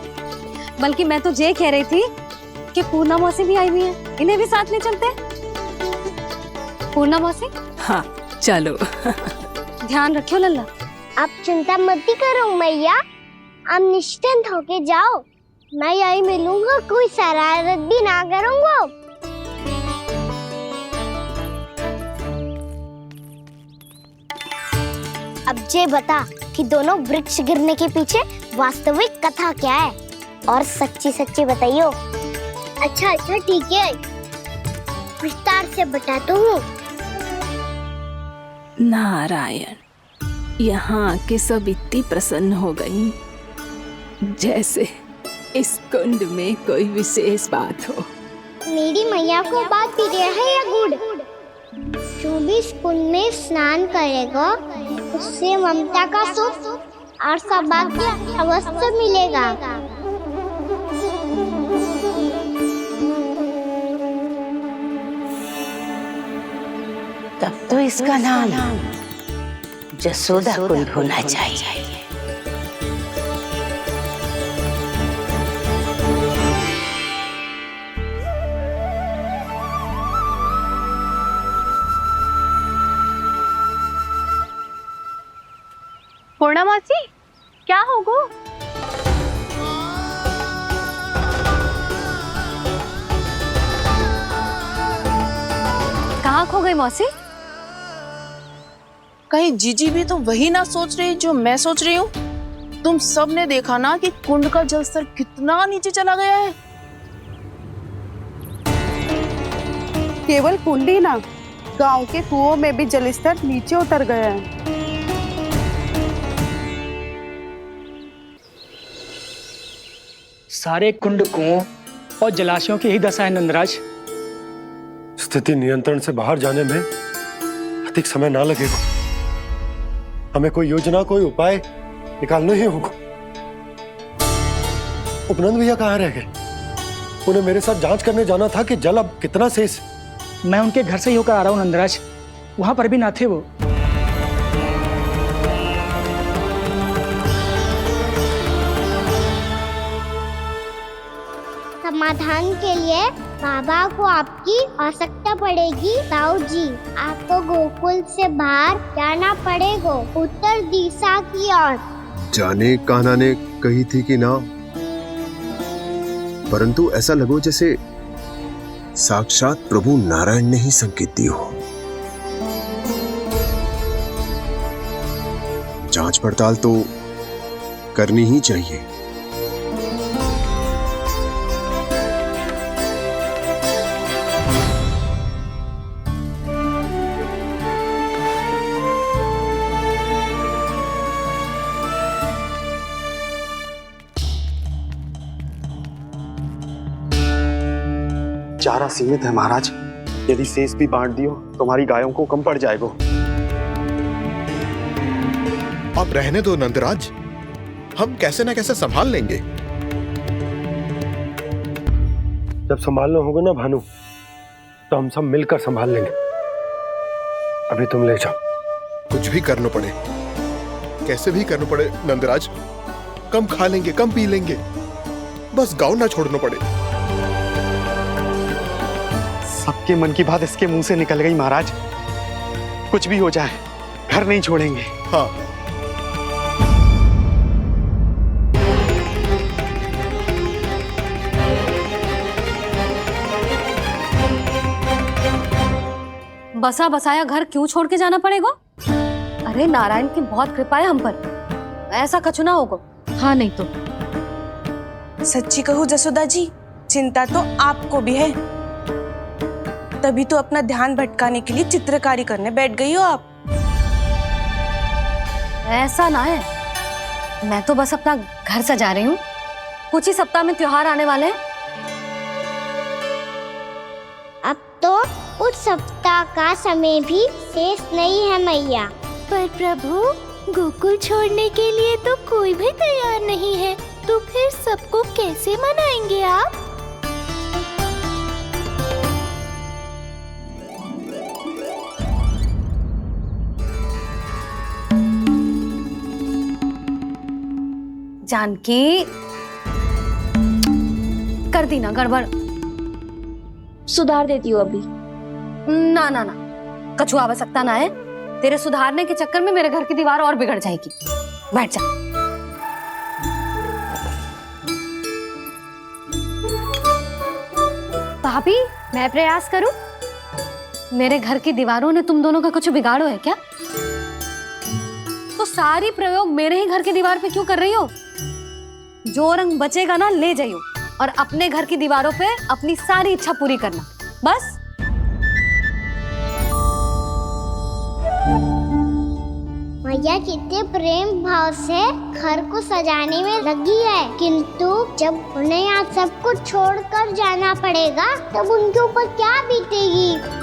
बल्कि मैं तो ये कह रही थी कि पूर्णा मौसी भी आई हुई है, इन्हें भी साथ ले चलते हैं। पूर्णा मौसी, हाँ चलो। ध्यान रखियो लल्ला। आप चिंता मत करो मैया, आप निश्चिंत होके जाओ, मैं यही मिलूंगा, कोई शरारत भी ना करूंगा। अब जे बता कि दोनों वृक्ष गिरने के पीछे वास्तविक कथा क्या है, और सच्ची सच्ची बताइयो। अच्छा ठीक है, विस्तार से बताता हूँ। नारायण, यहाँ के सब इतनी प्रसन्न हो गई जैसे इस कुंड में कोई विशेष बात हो। मेरी मैया को बात प्रिय है या गुड़? जो भी इस कुंड में स्नान करेगा उससे ममता का सुख और सौभाग्य अवश्य मिलेगा। तब तो इसका नाम जसोदा कुंड होना चाहिए। पूर्णा मौसी, क्या होगो? कहाँ खो गई मौसी? कहीं जीजी भी तो वही ना सोच रही जो मैं सोच रही हूँ। तुम सब ने देखा ना कि कुंड का जलस्तर कितना नीचे चला गया है। केवल कुंड ही ना, गांव के कुओं में भी जलस्तर नीचे उतर गया है। सारे कुंड, कुओं और जलाशयों की ही दशा है नंदराज। स्थिति नियंत्रण से बाहर जाने में अधिक समय ना लगेगा। हमें कोई योजना, कोई उपाय निकालना ही होगा। उपनंद भैया कहाँ रह गए? उन्हें मेरे साथ जांच करने जाना था कि जल अब कितना शेष। मैं उनके घर से ही होकर आ रहा हूँ नंदराज, वहां पर भी ना थे वो। समाधान के लिए बाबा को आपकी आवश्यकता पड़ेगी। ताऊ जी, आपको गोकुल से बाहर जाना पड़ेगा, उत्तर दिशा की ओर। जाने कान्हा ने कही थी कि ना, परंतु ऐसा लगो जैसे साक्षात प्रभु नारायण ने ही संकेत दी हो। जांच पड़ताल तो करनी ही चाहिए। चारा सीमित है महाराज, यदि शेष भी बांट दियो तो हमारी गायों को कम पड़ जाएगा। आप रहने दो नंदराज, हम कैसे न कैसे संभाल लेंगे। जब संभालना होगा ना भानु, तो हम सब मिलकर संभाल लेंगे। अभी तुम ले जाओ। कुछ भी करना पड़े, कैसे भी करना पड़े नंदराज, कम खा लेंगे, कम पी लेंगे, बस गाँव ना छोड़ना पड़े। सबके मन की बात इसके मुंह से निकल गई महाराज। कुछ भी हो जाए घर नहीं छोड़ेंगे। हाँ, बसा बसाया घर क्यों छोड़ के जाना पड़ेगा? अरे नारायण की बहुत कृपा है हम पर, ऐसा कछु ना होगा। हाँ नहीं तो सच्ची कहूँ जसोदा जी, चिंता तो आपको भी है, तभी तो अपना ध्यान भटकाने के लिए चित्रकारी करने बैठ गई हो आप। ऐसा ना है, मैं तो बस अपना घर सजा रही हूँ। कुछ ही सप्ताह में त्योहार आने वाले हैं। अब तो कुछ सप्ताह का समय भी शेष नहीं है मैया। पर प्रभु, गोकुल छोड़ने के लिए तो कोई भी तैयार नहीं है, तो फिर सबको कैसे मनाएंगे आप? जानकी, कर दी ना गड़बड़। सुधार देती हूँ अभी। ना ना ना, कछु आवश्यकता ना है। तेरे सुधारने के चक्कर में मेरे घर की दीवार और बिगड़ जाएगी। बैठ जा। भाभी, मैं प्रयास करूं? मेरे घर की दीवारों ने तुम दोनों का कुछ बिगाड़ो है क्या? तो सारी प्रयोग मेरे ही घर की दीवार पे क्यों कर रही हो? जो रंग बचेगा ना ले जाइयो और अपने घर की दीवारों पे अपनी सारी इच्छा पूरी करना, बस। मैया कितने प्रेम भाव से घर को सजाने में लगी है, किंतु जब उन्हें यहाँ सब कुछ छोड़कर जाना पड़ेगा तब उनके ऊपर क्या बीतेगी?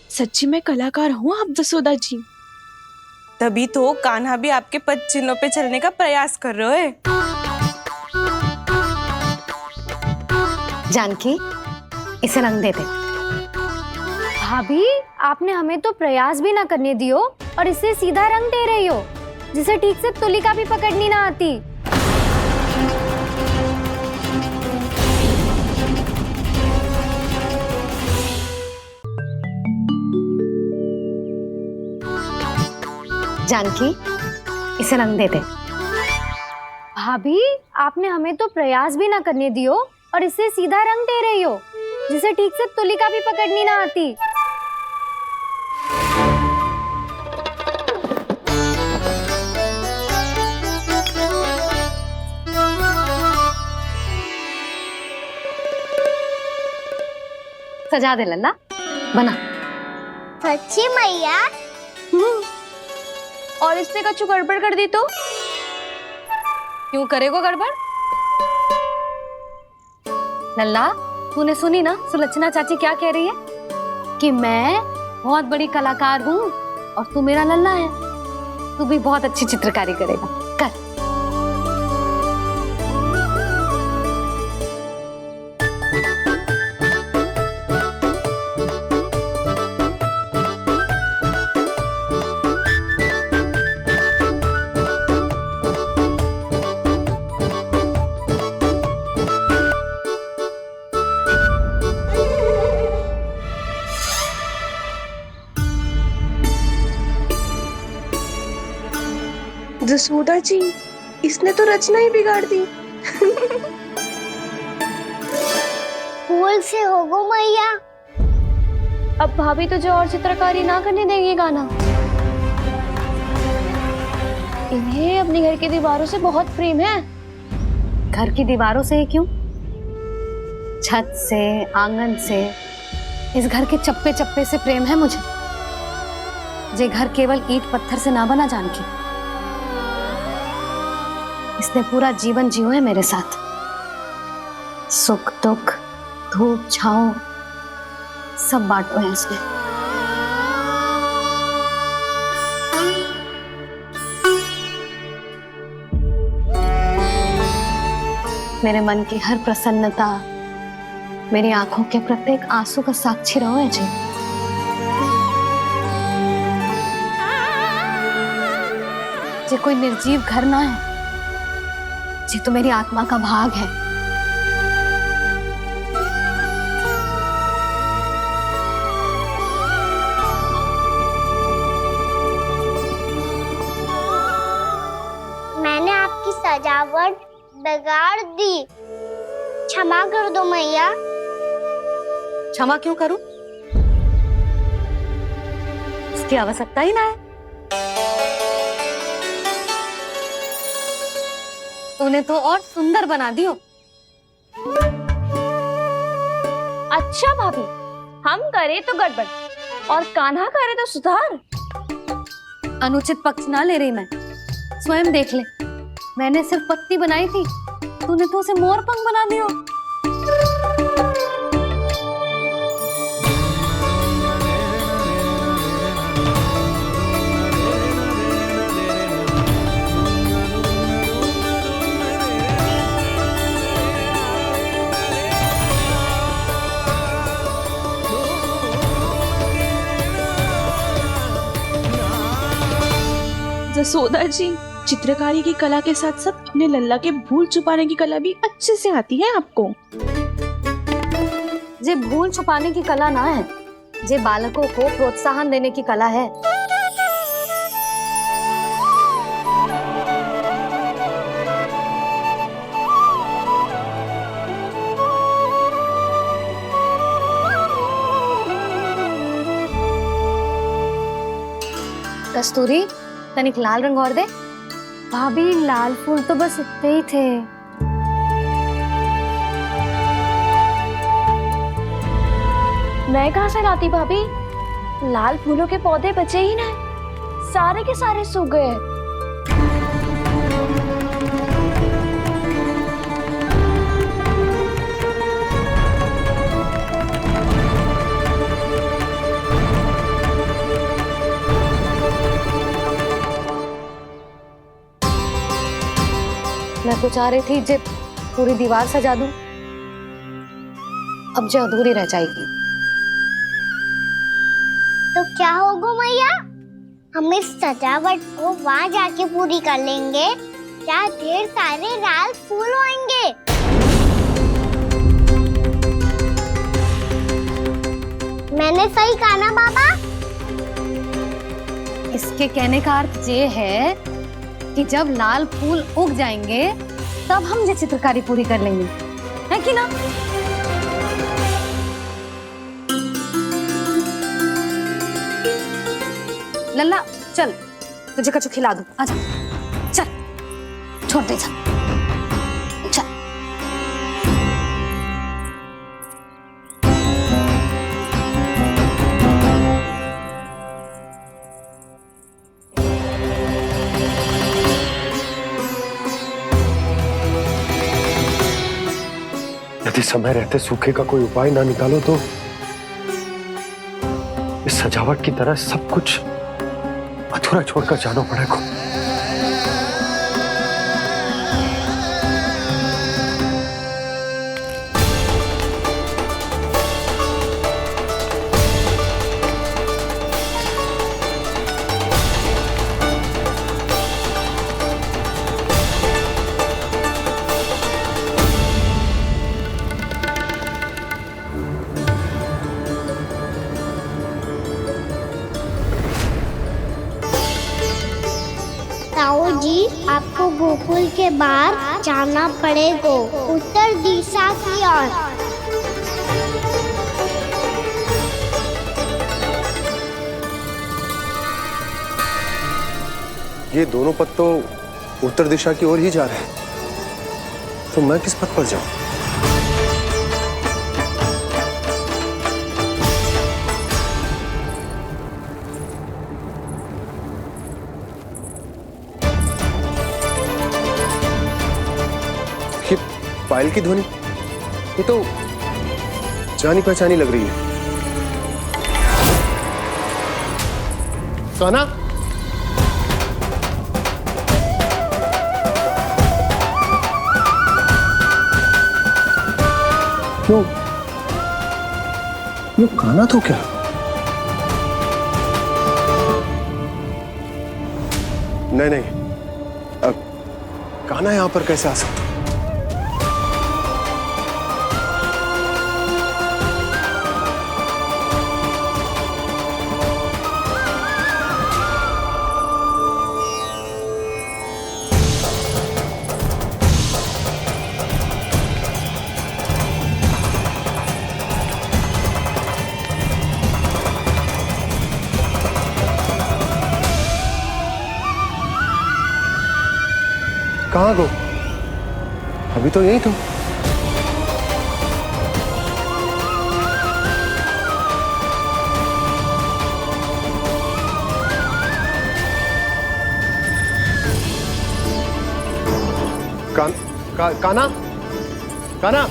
सच्ची में कलाकार हूँ आप जसोदा जी। तभी तो कान्हा भी आपके पद चिन्हों पे चलने का प्रयास कर रहे हैं। जानकी, इसे रंग दे दे। भाभी, आपने हमें तो प्रयास भी ना करने दियो और इसे सीधा रंग दे रही हो, जिसे ठीक से तुलिका भी पकड़नी ना आती। जानकी, इसे रंग दे दे। भाभी, आपने हमें तो प्रयास भी ना करने दियो और इसे सीधा रंग दे रही हो, जिसे ठीक से तुलिका भी पकड़नी ना आती। सजा दे लल्ला, बना। सच्ची मैया? और इसने कछु गड़बड़ कर दी तो? क्यों करेगो गड़बड़? लल्ला, तूने सुनी ना सुलक्षणा चाची क्या कह रही है? कि मैं बहुत बड़ी कलाकार हूँ और तू मेरा लल्ला है। तू भी बहुत अच्छी चित्रकारी करेगा, कर। जसोदा जी, इसने तो रचना ही बिगाड़ दी। फूल से होगो मैया। अब भाभी तुझे और चित्रकारी ना करने देंगे गाना। इन्हें अपने घर की दीवारों से बहुत प्रेम है। घर की दीवारों से ही क्यों? छत से, आंगन से, इस घर के चप्पे चप्पे से प्रेम है मुझे। ये घर केवल ईंट पत्थर से ना बना जानकी। इसने पूरा जीवन जियो है मेरे साथ। सुख दुख, धूप छांव सब बांटो है इसने। मेरे मन की हर प्रसन्नता, मेरी आंखों के प्रत्येक आंसू का साक्षी रहो है जी। ये कोई निर्जीव घर ना है, ये तो मेरी आत्मा का भाग है। मैंने आपकी सजावट बिगाड़ दी, क्षमा कर दो मैया। क्षमा क्यों करूं? इसकी आवश्यकता ही ना है। तूने तो और सुंदर बना दियो। अच्छा भाभी, हम करे तो गड़बड़ और कान्हा करे तो सुधार। अनुचित पक्ष ना ले रही मैं, स्वयं देख ले। मैंने सिर्फ पत्ती बनाई थी, तूने तो उसे मोर पंख बना दियो। जसोदा जी, चित्रकारी की कला के साथ साथ अपने लल्ला के भूल छुपाने की कला भी अच्छे से आती है आपको। जे भूल छुपाने की कला ना है, जे बालकों को प्रोत्साहन देने की कला है। कस्तूरी, तनिक लाल रंग और दे। भाभी, लाल फूल तो बस इतने ही थे। मैं कहाँ से लाती भाभी? लाल फूलों के पौधे बचे ही ना, सारे के सारे सूख गए। मैं तो चाह रही थी जे पूरी दीवार सजा दूं, अब जो अधूरी रह जाएगी। तो क्या होगा मैया? हम इस सजावट को वहाँ जाके पूरी कर लेंगे जहाँ ढेर सारे लाल फूल होंगे। मैंने सही कहा ना बाबा? इसके कहने का अर्थ ये है कि जब लाल फूल उग जाएंगे तब हम ये चित्रकारी पूरी कर लेंगे, है कि ना? लल्ला चल, तुझे कछु खिला दूं, आजा। चल, छोड़ दे, चल। यदि समय रहते सूखे का कोई उपाय ना निकालो तो इस सजावट की तरह सब कुछ अधूरा छोड़कर जाना पड़ेगा। ताऊ जी, आपको गोकुल के बाहर जाना पड़ेगा, उत्तर दिशा की ओर। ये दोनों पथ तो उत्तर दिशा की ओर ही जा रहे हैं, तो मैं किस पथ पर जाऊं? पायल की ध्वनि, ये तो जानी पहचानी लग रही है। कान्हा, क्यों? ये कान्हा तो क्या? नहीं नहीं, अब कान्हा यहां पर कैसे आ सकता? कहाँ गो? अभी तो यही तो। काना, काना,